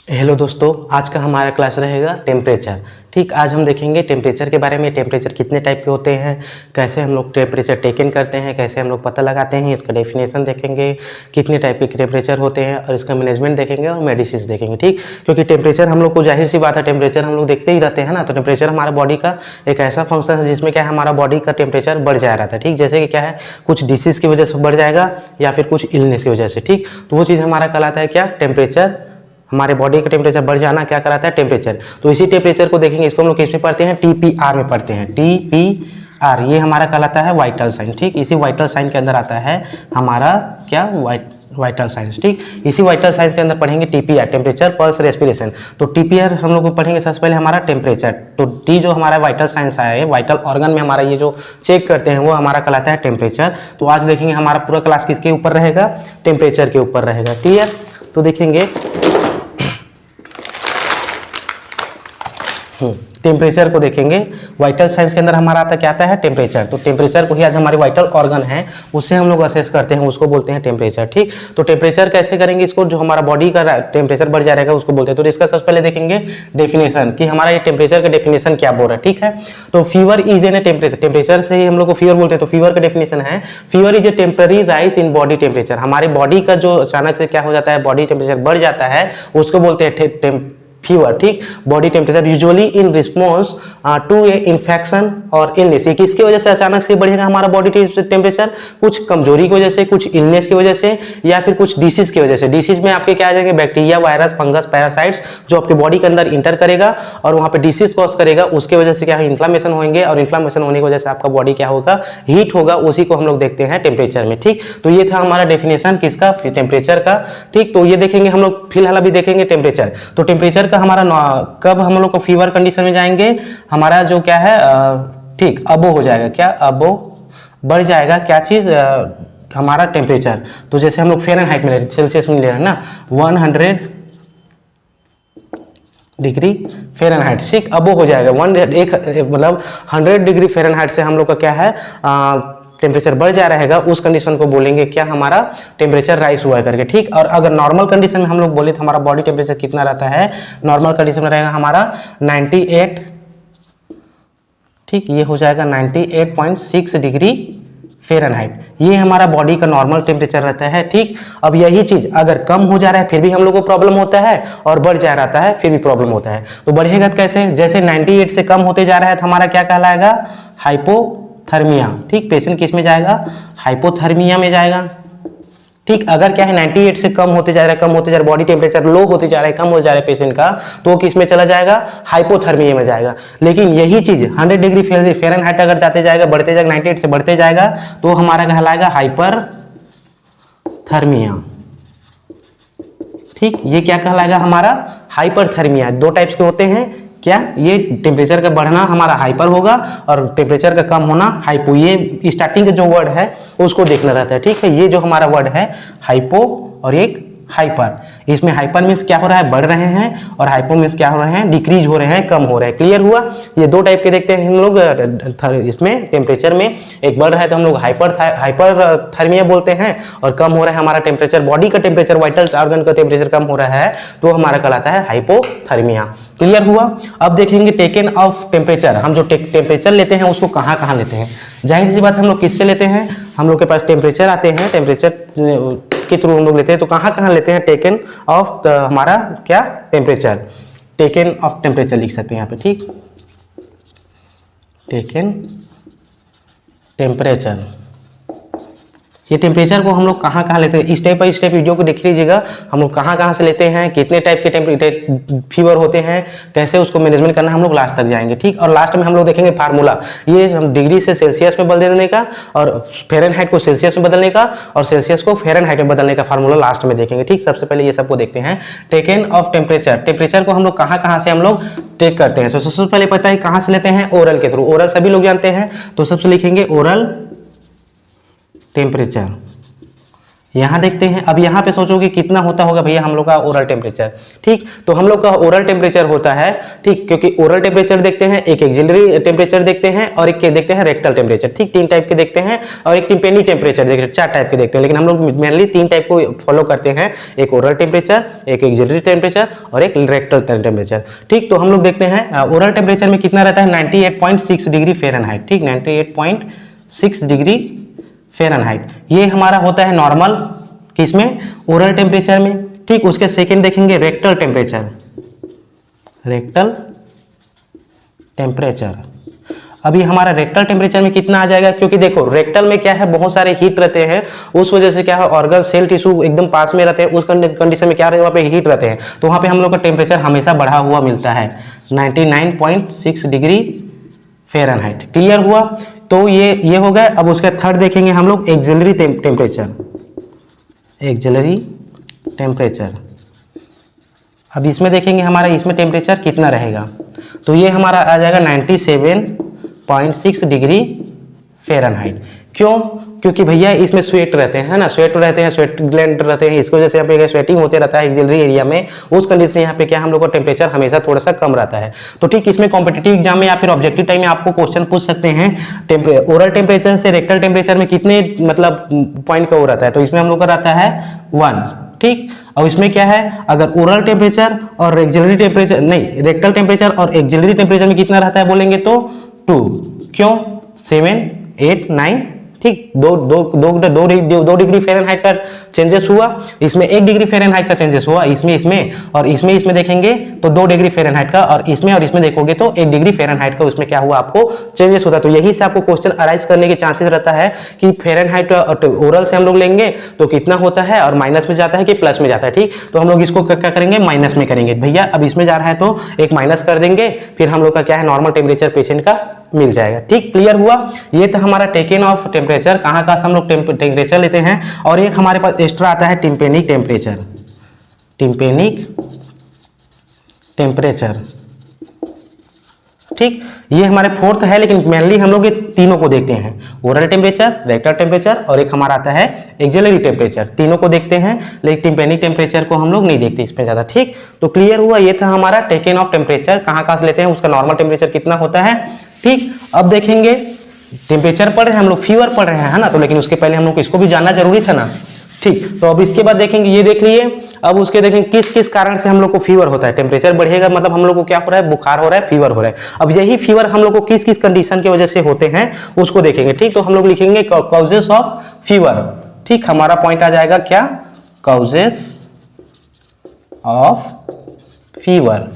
Hello दोस्तों, आज का हमारा क्लास रहेगा टेम्परेचर। ठीक, आज हम देखेंगे टेम्परेचर के बारे में। टेम्परेचर कितने टाइप के होते हैं, कैसे हम लोग टेम्परेचर टेकन करते हैं, कैसे हम लोग पता लगाते हैं, इसका डेफिनेशन देखेंगे, कितने टाइप के टेम्परेचर होते हैं और इसका मैनेजमेंट देखेंगे और मेडिसिन देखेंगे। ठीक, क्योंकि टेम्परेचर हम लोग को जाहिर सी बात है, टेम्परेचर हम लोग देखते ही रहते हैं ना। तो टेम्परेचर हमारा बॉडी का एक ऐसा फंक्शन है जिसमें क्या है, हमारा बॉडी का टेम्परेचर बढ़ जा रहा था। ठीक, जैसे कि क्या है, कुछ डिसीज़ की वजह से बढ़ जाएगा या फिर कुछ इलनेस की वजह से। ठीक, तो वो चीज़ हमारा कहलाता है क्या, टेम्परेचर। हमारे बॉडी का टेम्परेचर बढ़ जाना क्या कराता है, टेम्परेचर। तो इसी टेम्परेचर को देखेंगे, इसको हम लोग किस में पढ़ते हैं, TPR में पढ़ते हैं। TPR ये हमारा कहलाता है वाइटल साइन। ठीक, इसी वाइटल साइन के अंदर आता है हमारा क्या, वाइटल साइंस। ठीक, इसी वाइटल साइंस के अंदर पढ़ेंगे TPR, टेम्परेचर पल्स रेस्पिरेशन। तो TPR हम लोग पढ़ेंगे सबसे पहले हमारा टेम्परेचर। तो T जो हमारा वाइटल साइंस आया है, वाइटल ऑर्गन में हमारा ये जो चेक करते हैं वो हमारा कहलाता है टेम्परेचर। तो आज देखेंगे हमारा पूरा क्लास किसके ऊपर रहेगा, टेम्परेचर के ऊपर रहेगा। क्लियर, तो देखेंगे टेम्परेचर को देखेंगे। वाइटल साइंस के अंदर हमारा आता क्या आता है, टेम्परेचर। तो टेम्परेचर को ही आज हमारी वाइटल ऑर्गन है उससे हम लोग असेस करते हैं, उसको बोलते हैं टेम्परेचर। ठीक, तो टेम्परेचर कैसे करेंगे इसको, जो हमारा बॉडी का टेम्परेचर बढ़ जाएगा उसको बोलते हैं। तो इसका सबसे पहले देखेंगे डेफिनेशन कि हमारा ये टेम्परेचर का डेफिनेशन क्या बोल रहा है। ठीक है, तो fever is an temperature, temperature से ही हम लोग को फीवर बोलते हैं। तो फीवर का डेफिनेशन है, fever is a temporary rise in body temperature. हमारी बॉडी का जो अचानक से क्या हो जाता है, बॉडी टेम्परेचर बढ़ जाता है, उसको बोलते हैं फीवर। ठीक, body temperature usually in response to a infection or illness. ये किसकी वजह से अचानक से बढ़ेगा हमारा बॉडी टेम्परेचर, कुछ कमजोरी की वजह से, कुछ इलनेस की वजह से, या फिर कुछ डिसीज की वजह से। डिसीज में आपके क्या आ जाएंगे, बैक्टीरिया, वायरस, फंगस, पैरासाइट्स जो आपके बॉडी के अंदर इंटर करेगा और वहां पे डिसीज कॉज करेगा। उसके वजह से क्या है, इन्फ्लामेशन होंगे और इन्फ्लामेशन होने की वजह से आपका बॉडी क्या होगा, हीट होगा। उसी को हम लोग देखते हैं टेम्परेचर में। ठीक, तो ये था हमारा डेफिनेशन किसका, टेम्परेचर का। ठीक, तो ये देखेंगे हम लोग, फिलहाल अभी देखेंगे टेम्परेचर। तो टेम्परेचर हमारा कब हम लोग को फीवर कंडीशन में जाएंगे, हमारा जो क्या है, ठीक, अबो हो जाएगा, क्या अबो बढ़ जाएगा, क्या चीज, हमारा टेम्परेचर। तो जैसे हम लोग फ़ारेनहाइट में ले रहे हैं, सेल्सियस में ले रहे हैं ना, 100 डिग्री फ़ारेनहाइट। ठीक, अबो हो जाएगा मतलब 100 डिग्री फ़ारेनहाइट से हम लोग का क्या है, टेम्परेचर बढ़ जा रहेगा। उस कंडीशन को बोलेंगे क्या, हमारा टेम्परेचर राइज हुआ करके। ठीक, और अगर नॉर्मल कंडीशन में हम लोग बोले तो हमारा बॉडी टेम्परेचर कितना रहता है, नॉर्मल कंडीशन में रहेगा हमारा 98। ठीक, ये हो जाएगा 98.6 डिग्री फ़ारेनहाइट। ये हमारा बॉडी का नॉर्मल टेम्परेचर रहता है। ठीक, अब यही चीज अगर कम हो जा रहा है फिर भी हम लोग को प्रॉब्लम होता है, और बढ़ जा रहा है फिर भी प्रॉब्लम होता है। तो बढ़ेगा कैसे, जैसे 98 से कम होते जा रहा है तो हमारा क्या कहलाएगा, हाइपोथर्मिया। ठीक, पेशेंट किस में जाएगा, हाइपोथर्मिया में जाएगा। ठीक, अगर क्या है 98 से कम होते जा रहा है, कम होते जा रहा है, बॉडी टेम्परेचर लो होते जा रहा है, कम हो जा रहा है पेशेंट का, तो किस में चला जाएगा, हाइपोथर्मिया में जाएगा। लेकिन यही चीज 100 डिग्री फ़ारेनहाइट अगर जाते जाएगा, बढ़ते जाएगा, 98 से बढ़ते जाएगा तो हमारा कहलाएगा हाइपरथर्मिया। ठीक, ये क्या कहलाएगा हमारा, हाइपरथर्मिया। दो टाइप्स के होते हैं क्या, ये टेम्परेचर का बढ़ना हमारा हाइपर होगा और टेम्परेचर का कम होना हाइपो। ये स्टार्टिंग का जो वर्ड है उसको देखना रहता है। ठीक है, ये जो हमारा वर्ड है हाइपो और एक हाइपर, इसमें हाइपर मीन्स क्या हो रहा है, बढ़ रहे हैं, और हाइपो मीन्स क्या हो रहे हैं, डिक्रीज हो रहे हैं, कम हो रहे हैं। क्लियर हुआ, ये दो टाइप के देखते हैं हम लोग इसमें टेम्परेचर में। एक बढ़ रहा है तो हम लोग हाइपरथर्मिया बोलते हैं, और कम हो रहा है हमारा टेम्परेचर, बॉडी का टेम्परेचर, वाइटल ऑर्गन का टेम्परेचर कम हो रहा है तो हमारा कहलाता है हाइपोथर्मिया। क्लियर हुआ। अब देखेंगे टेकन ऑफ टेम्परेचर। हम जो टेम्परेचर लेते हैं उसको कहाँ कहाँ लेते हैं, जाहिर सी बात हम लोग किससे लेते हैं, हम लोग के पास टेम्परेचर आते हैं, टेम्परेचर के थ्रू हम लोग लेते हैं। तो कहाँ कहाँ लेते हैं, टेकन ऑफ हमारा क्या, टेम्परेचर, टेकन ऑफ टेम्परेचर लिख सकते हैं यहाँ पे। ठीक, टेकन टेम्परेचर, ये टेम्परेचर को हम लोग कहाँ कहाँ लेते हैं, स्टेप बाई स्टेप वीडियो को देख लीजिएगा। हम लोग कहाँ कहाँ से लेते हैं, कितने टाइप के फीवर होते हैं, कैसे उसको मैनेजमेंट करना है, हम लोग लास्ट तक जाएंगे। ठीक, और लास्ट में हम लोग देखेंगे फार्मूला, ये हम डिग्री से सेल्सियस में बदल देने का, और फ़ारेनहाइट को सेल्सियस में बदलने का, और सेल्सियस को फ़ारेनहाइट में बदलने का फार्मूला लास्ट में देखेंगे। ठीक, सबसे पहले ये सबको देखते हैं। टेकन ऑफ टेम्परेचर, टेम्परेचर को हम लोग कहाँ कहाँ से हम लोग टेक करते हैं। सबसे पहले पता है कहाँ से लेते हैं, ओरल के थ्रू। ओरल सभी लोग जानते हैं, तो सबसे लिखेंगे ओरल टेम्परेचर, यहाँ देखते हैं, अब यहाँ पे सोचोगे कितना होता होगा भैया हम लोग का ओरल टेम्परेचर। ठीक, तो हम लोग का ओरल टेम्परेचर होता है, ठीक, क्योंकि ओरल टेम्परेचर देखते हैं, एक एक्सिलरी टेम्परेचर देखते हैं और एक देखते हैं रेक्टल टेम्परेचर। ठीक, 3 टाइप के देखते हैं और एक टिम्पेनी टेम्परेचर देखते हैं, 4 टाइप के देखते हैं, लेकिन हम लोग मेनली 3 टाइप को फॉलो करते हैं, एक ओरल टेम्परेचर, एक एक्सिलरी टेम्परेचर और एक रेक्टल टेम्परेचर। ठीक, तो हम लोग देखते हैं ओरल टेम्परेचर में कितना रहता है 98.6 डिग्री फ़ारेनहाइट। ठीक, 98.6 डिग्री फ़ारेनहाइट ये हमारा होता है नॉर्मल, किसमें, ओरल टेम्परेचर में। ठीक, उसके सेकंड देखेंगे रेक्टल टेम्परेचर, रेक्टल टेम्परेचर। अभी हमारा रेक्टल टेम्परेचर में कितना आ जाएगा, क्योंकि देखो रेक्टल में क्या है बहुत सारे हीट रहते हैं, उस वजह से क्या है ऑर्गन सेल टिश्यू एकदम पास में रहते हैं, उस कंडीशन में क्या रहता है वहाँ पे हीट रहते हैं, तो वहाँ पे हम लोग का टेम्परेचर हमेशा बढ़ा हुआ मिलता है 99.6 डिग्री फ़ारेनहाइट। क्लियर हुआ, तो ये हो गया। अब उसका थर्ड देखेंगे हम लोग एक्सिलरी टेम्परेचर, एक्सिलरी टेम्परेचर। अब इसमें देखेंगे हमारा इसमें टेम्परेचर कितना रहेगा, तो ये हमारा आ जाएगा 97.6 डिग्री फ़ारेनहाइट। क्यों, क्योंकि भैया इसमें स्वेट रहते हैं, है ना, स्वेट रहते हैं, स्वेट ग्लैंड रहते हैं, इसकी वजह से यहाँ पे स्वेटिंग होते रहता है एक्सिलरी एरिया में, उस कंडीशन यहाँ पे क्या हम लोग का टेम्परेचर हमेशा थोड़ा सा कम रहता है। तो ठीक, इसमें कॉम्पिटिटिव एग्जाम में या फिर ऑब्जेक्टिव टाइम में आपको क्वेश्चन पूछ सकते हैं ओरल टेम्परेचर से रेक्टल टेम्परेचर में कितने मतलब पॉइंट का वो रहता है, तो इसमें हम लोग का रहता है 1। ठीक, और इसमें क्या है, अगर ओरल टेम्परेचर और एक्सिलरी टेम्परेचर नहीं, रेक्टल टेम्परेचर और एक्सिलरी टेम्परेचर में कितना रहता है बोलेंगे तो 2। क्यों, 7, 8, 9। ठीक, दो डिग्री फ़ारेनहाइट का चेंजेस हुआ, इसमें 1 डिग्री फ़ारेनहाइट का चेंजेस हुआ, इसमें और इसमें देखेंगे तो 2 डिग्री फ़ारेनहाइट का, और इसमें देखोगे तो 1 डिग्री फ़ारेनहाइट का उसमें क्या हुआ आपको चेंजेस होता है। तो यही से आपको क्वेश्चन अराइज करने के चांसेस रहता है कि फ़ारेनहाइट ओरल से हम लोग लेंगे तो कितना होता है और माइनस में जाता है कि प्लस में जाता है। ठीक, तो हम लोग इसको क्या करेंगे, माइनस में करेंगे भैया। अब इसमें जा रहा है तो एक माइनस कर देंगे, फिर हम लोग का क्या है नॉर्मल टेम्परेचर पेशेंट का मिल जाएगा। ठीक, क्लियर हुआ, ये तो हमारा टेकन ऑफ टेम्परेचर, कहाँ हम लोग टेम्परेचर लेते हैं। और एक हमारे पास एक्स्ट्रा आता है टिम्पेनिक टेम्परेचर, टिम्पेनिक टेम्परेचर। ठीक, ये हमारे फोर्थ है, लेकिन मेनली हम लोग ये तीनों को देखते हैं, ओरल टेम्परेचर, रेक्टल टेम्परेचर और एक हमारा आता है एक्सिलरी टेम्परेचर, तीनों को देखते हैं, लेकिन टिम्पेनिक टेम्परेचर को हम लोग नहीं देखते इसमें ज़्यादा। ठीक, तो क्लियर हुआ, ये था हमारा टेकन ऑफ टेम्परेचर, कहाँ से लेते हैं, उसका नॉर्मल टेम्परेचर कितना होता है। ठीक, अब देखेंगे टेम्परेचर पढ़ रहे हैं हम लोग, फीवर पढ़ रहे हैं, है ना, तो लेकिन उसके पहले हम लोग को इसको भी जानना जरूरी था ना। ठीक, तो अब इसके बाद देखेंगे, ये देख लिए, अब उसके देखेंगे किस किस कारण से हम लोग को फीवर होता है। टेम्परेचर बढ़ेगा मतलब हम लोग को क्या हो रहा है, बुखार हो रहा है, फीवर हो रहा है। अब यही फीवर हम लोग को किस किस कंडीशन की वजह से होते हैं उसको देखेंगे। ठीक, तो हम लोग लिखेंगे कॉजेस ऑफ फीवर। ठीक, हमारा पॉइंट आ जाएगा क्या, कॉजेस ऑफ फीवर,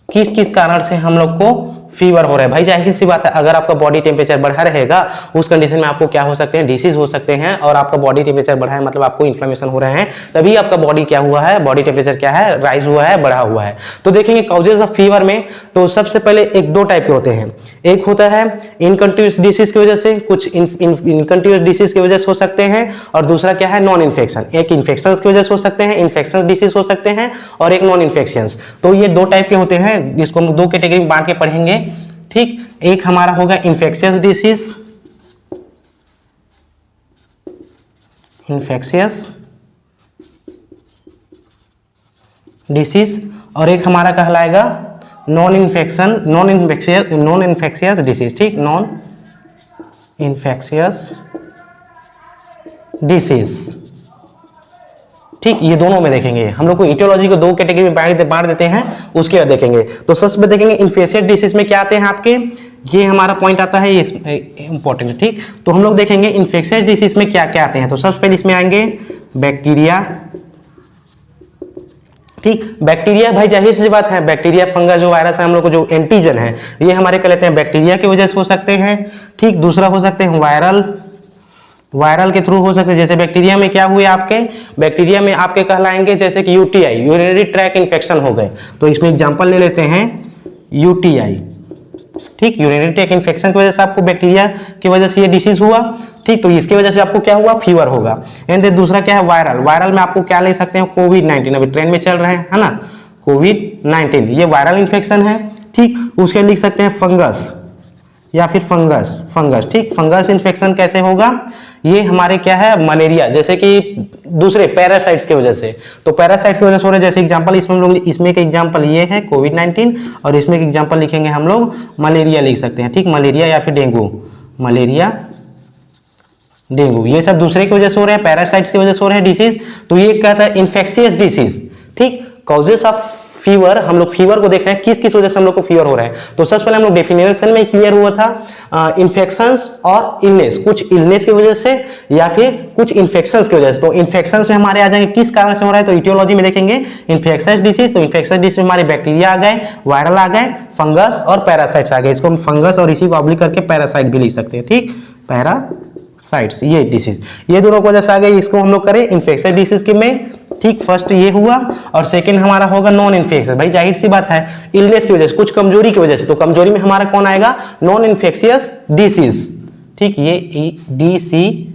किस किस कारण से हम लोग को फीवर हो रहा है। भाई जाहिर सी बात है, अगर आपका बॉडी टेम्परेचर बढ़ा रहेगा उस कंडीशन में आपको क्या हो सकते हैं, डिसीज हो सकते हैं, और आपका बॉडी टेम्परेचर बढ़ा है मतलब आपको इन्फ्लेमेशन हो रहे हैं, तभी आपका बॉडी क्या हुआ है, बॉडी टेम्परेचर क्या है, राइज हुआ है, बढ़ा हुआ है। तो देखेंगे कॉजेज ऑफ फीवर में, तो सबसे पहले एक 2 टाइप के होते हैं, एक होता है इनकंटिन्यूअस डिसीज की वजह से, कुछ इनकंटिन्यूअस डिसीज की वजह से हो सकते हैं, और दूसरा क्या है नॉन इन्फेक्शन, एक इन्फेक्शन की वजह से हो सकते हैं, इन्फेक्शन डिसीज हो सकते हैं, और एक नॉन इन्फेक्शन। तो ये 2 टाइप के होते हैं, जिसको हम 2 कैटेगरी में बांट के पढ़ेंगे। ठीक, एक हमारा होगा इन्फेक्शियस डिसीज, इन्फेक्शियस डिसीज, और एक हमारा कहलाएगा नॉन इन्फेक्शियस डिसीज। ठीक, नॉन इन्फेक्शियस डिसीज। ठीक, ये दोनों में देखेंगे हम लोग को, इटियोलॉजी को 2 कैटेगरी में बांट देते हैं, उसके बाद देखेंगे। तो सबसे पहले देखेंगे इन्फेक्शियस डिसीज में क्या आते हैं आपके, ये हमारा पॉइंट आता है, ये इंपॉर्टेंट है। ठीक, तो हम लोग देखेंगे इन्फेक्शियस डिसीज में क्या क्या आते हैं। तो सबसे पहले इसमें आएंगे बैक्टीरिया। ठीक, बैक्टीरिया भाई जाहिर सी बात है, बैक्टीरिया फंगस जो वायरस है हम लोग को जो एंटीजन है, ये हमारे क्या लेते हैं, बैक्टीरिया की वजह से हो सकते हैं। ठीक, दूसरा हो सकते हैं वायरल के थ्रू हो सकते हैं, जैसे बैक्टीरिया में क्या हुए आपके, बैक्टीरिया में आपके कहलाएंगे जैसे कि यूटीआई, यूरिनरी ट्रैक इन्फेक्शन हो गए, तो इसमें एग्जांपल ले लेते हैं यूटीआई। ठीक, यूरिनरी ट्रैक इन्फेक्शन की वजह से आपको बैक्टीरिया की वजह से ये डिसीज हुआ। ठीक, तो इसकी वजह से आपको क्या हुआ, फीवर होगा। एंड दूसरा क्या है वायरल में आपको क्या ले सकते हैं, कोविड-19 अभी ट्रेंड में चल रहे हैं, है ना, कोविड-19 ये वायरल इन्फेक्शन है। ठीक, उसके लिख सकते हैं फंगस, या फिर फंगस। ठीक, फंगस इन्फेक्शन कैसे होगा, ये हमारे क्या है मलेरिया, जैसे कि दूसरे पैरासाइट्स की वजह से। तो पैरासाइट की वजह से हो रहा है, जैसे एग्जांपल इसमें हम लोग, इसमें एक एग्जांपल ये है कोविड-19 और इसमें एक एग्जांपल लिखेंगे हम लोग मलेरिया लिख सकते हैं। ठीक, मलेरिया या फिर डेंगू, मलेरिया डेंगू, ये सब दूसरे की वजह से हो रहे हैं, पैरासाइट्स की वजह से हो रहे हैं डिसीज। तो ये कहता है इन्फेक्शियस डिसीज। ठीक, कॉजेस ऑफ फीवर, हम लोग फीवर को देख रहे हैं किस किस वजह से हम लोग को फीवर हो रहा है। तो सबसे पहले हम लोग डेफिनेशन में क्लियर हुआ था इन्फेक्शंस और इलनेस, कुछ इलनेस की वजह से या फिर कुछ इन्फेक्शंस की वजह से। तो इन्फेक्शंस में हमारे आ जाएंगे किस कारण से हो रहा है, तो इटियोलॉजी में देखेंगे इन्फेक्शियस डिसीज। तो इन्फेक्शियस डिसीज में हमारे बैक्टीरिया आ गए, वायरल आ गए, फंगस और पैरासाइट्स आ गए। इसको हम फंगस और इसी को ऑब्लिक करके पैरासाइट भी लिख सकते हैं। ठीक, पैरासाइट्स ये डिसीज, ये दोनों की वजह से आ गए। इसको हम लोग करें इन्फेक्शियस डिसीज के में। ठीक, फर्स्ट ये हुआ और सेकंड हमारा होगा नॉन इन्फेक्शियस। भाई जाहिर सी बात है, इलनेस की वजह से, कुछ कमजोरी की वजह से। तो कमजोरी में हमारा कौन आएगा, नॉन इन्फेक्शियस डिसीज। ठीक, ये डिसीज,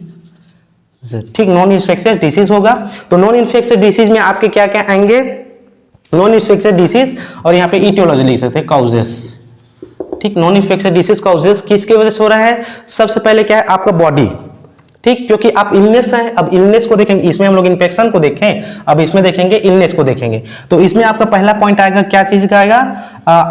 ठीक, नॉन इन्फेक्शियस डिसीज होगा। तो नॉन इन्फेक्शियस डिसीज में आपके क्या क्या आएंगे, नॉन इन्फेक्शियस डिसीज, और यहाँ पे इटियोलॉजी लिख सकते हैं कॉजेस। ठीक, नॉन इन्फेक्शियस डिसीज कॉजेस किसकी वजह से हो रहा है, सबसे पहले क्या है आपका बॉडी। ठीक, क्योंकि आप इलनेस है, अब इलनेस को देखेंगे, इसमें हम लोग इन्फेक्शन को देखें, अब इसमें देखेंगे इलनेस को देखेंगे। तो इसमें आपका पहला पॉइंट आएगा, क्या चीज का आएगा,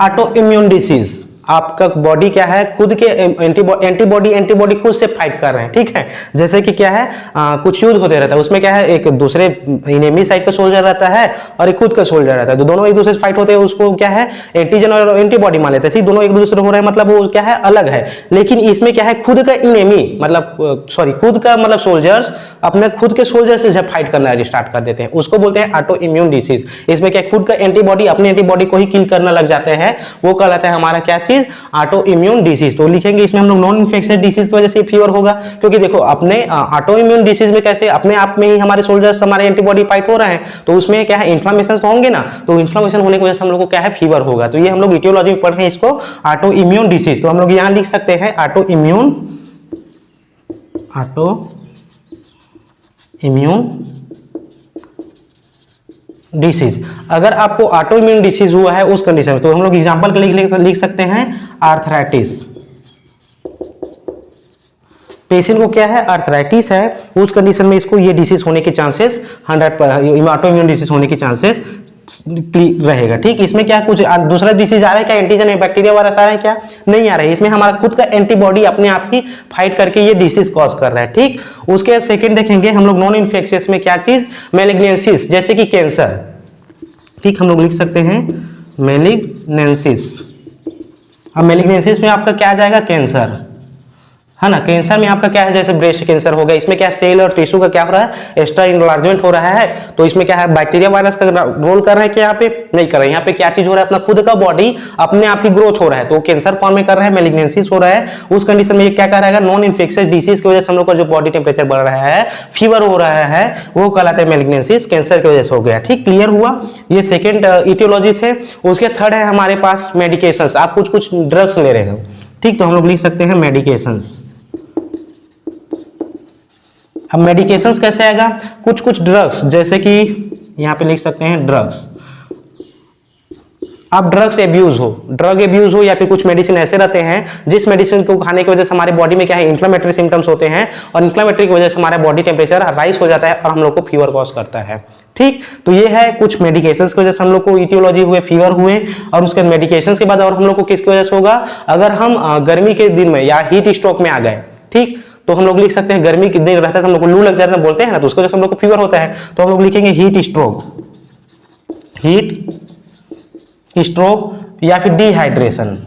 ऑटो इम्यून डिसीज। आपका बॉडी क्या है, खुद के एंटीबॉडी खुद से फाइट कर रहे हैं। ठीक है, जैसे कि क्या है कुछ युद्ध होते रहता है, उसमें क्या है एक दूसरे इनेमी साइड का सोल्जर रहता है और एक खुद का सोल्जर रहता है। तो दोनों एक दूसरे से फाइट होते हैं, उसको क्या है एंटीजन और एंटीबॉडी मान लेते हैं। ठीक, दोनों एक दूसरे हो रहे हैं, मतलब वो क्या है अलग है। लेकिन इसमें क्या है खुद का इनेमी, मतलब सॉरी खुद का मतलब सोल्जर्स अपने खुद के सोल्जर से जब फाइट करना स्टार्ट कर देते हैं, उसको बोलते हैं ऑटो इम्यून डिसीज। इसमें क्या खुद का एंटीबॉडी अपने एंटीबॉडी को ही किल करना लग जाते हैं, वो कहलाता है हमारा क्या चीज, ऑटो इम्यून डिसीज। तो लिखेंगे इसमें हम लोग नॉन इन्फेक्शियस डिसीज की वजह से फीवर होगा, क्योंकि देखो अपने ऑटो इम्यून डिसीज में कैसे अपने आप में ही हमारे सोल्जर्स हमारे एंटीबॉडी फाइट हो रहे हैं, तो उसमें क्या है इन्फ्लेमेशन तो होंगे ना, तो इन्फ्लेमेशन होने की वजह से हम लोग को क्या है फीवर होगा। तो ये हम लोग इटियोलॉजी में पढ़ रहे हैं इसको ऑटो इम्यून डिसीज। तो हम लोग यहां लिख सकते हैं ऑटो इम्यून डिसीज। अगर आपको ऑटो इम्यून डिसीज हुआ है उस कंडीशन में, तो हम लोग एग्जांपल के लिए लिख सकते हैं आर्थराइटिस। पेशेंट को क्या है आर्थराइटिस है, उस कंडीशन में इसको ये डिसीज होने के चांसेस 100%, ऑटो इम्यून डिसीज होने के चांसेस रहेगा। ठीक, इसमें क्या कुछ दूसरा डिसीज आ रहा है क्या, एंटीजन या बैक्टीरिया वायरस आ रहा है क्या, नहीं आ रहा है। इसमें हमारा खुद का एंटीबॉडी अपने आप ही फाइट करके ये डिसीज कॉज कर रहा है। ठीक, उसके सेकंड देखेंगे हम लोग नॉन इन्फेक्शियस में क्या चीज, मैलिग्नेंसिस, जैसे कि कैंसर। ठीक, हम लोग लिख सकते हैं मैलिग्नेंसिस। अब मैलिग्नेंसिस में आपका क्या आ जाएगा, कैंसर है ना। कैंसर में आपका क्या है, जैसे ब्रेस्ट कैंसर हो गया, इसमें क्या सेल और टिश्यू का क्या हो रहा है, एक्स्ट्रा इनलार्जमेंट हो रहा है। तो इसमें क्या है बैक्टीरिया वायरस का रोल कर रहे हैं कि यहाँ पे नहीं कर रहे हैं, यहाँ पे क्या चीज हो रहा है अपना खुद का बॉडी अपने आप ही ग्रोथ हो रहा है, तो कैंसर फॉर्म में कर रहा है, मैलिग्नेंसिस हो रहा है। उस कंडीशन में ये क्या रहेगा, नॉन इन्फेक्शियस डिसीज की वजह से हम लोग का जो बॉडी टेम्परेचर बढ़ रहा है, फीवर हो रहा है, वो कहलाता है मैलिग्नेंसिस, कैंसर की वजह से हो गया। ठीक, क्लियर हुआ। ये सेकेंड इटियोलॉजी थे। उसके थर्ड है हमारे पास मेडिकेशन, आप कुछ ड्रग्स ले रहे हो। ठीक, तो हम लोग लिख सकते हैं मेडिकेशंस। अब मेडिकेशंस कैसे आएगा, कुछ ड्रग्स, जैसे कि यहां पे लिख सकते हैं ड्रग्स। आप ड्रग्स एब्यूज हो, ड्रग एब्यूज हो, या फिर कुछ मेडिसिन ऐसे रहते हैं जिस मेडिसिन को खाने की वजह से हमारे बॉडी में क्या है इन्फ्लेमेटरी सिम्टम्स होते हैं, और इन्फ्लेमेटरी की वजह से हमारा बॉडी टेम्परेचर राइज हो जाता है और हम लोग को फीवर कॉज करता है। ठीक, तो ये है कुछ मेडिकेशंस की वजह से हम लोग को इटियोलॉजी हुए, फीवर हुए। और उसके मेडिकेशंस के बाद और हम लोग को किसकी वजह से होगा, अगर हम गर्मी के दिन में या हीट स्ट्रोक में आ गए, ठीक, तो हम लोग लिख सकते हैं गर्मी के दिन रहता है तो हम लोग को लू लग जाता है बोलते हैं ना, तो उसको जैसे हम लोग को फीवर होता है, तो हम लोग लिखेंगे हीट स्ट्रोक या फिर डिहाइड्रेशन।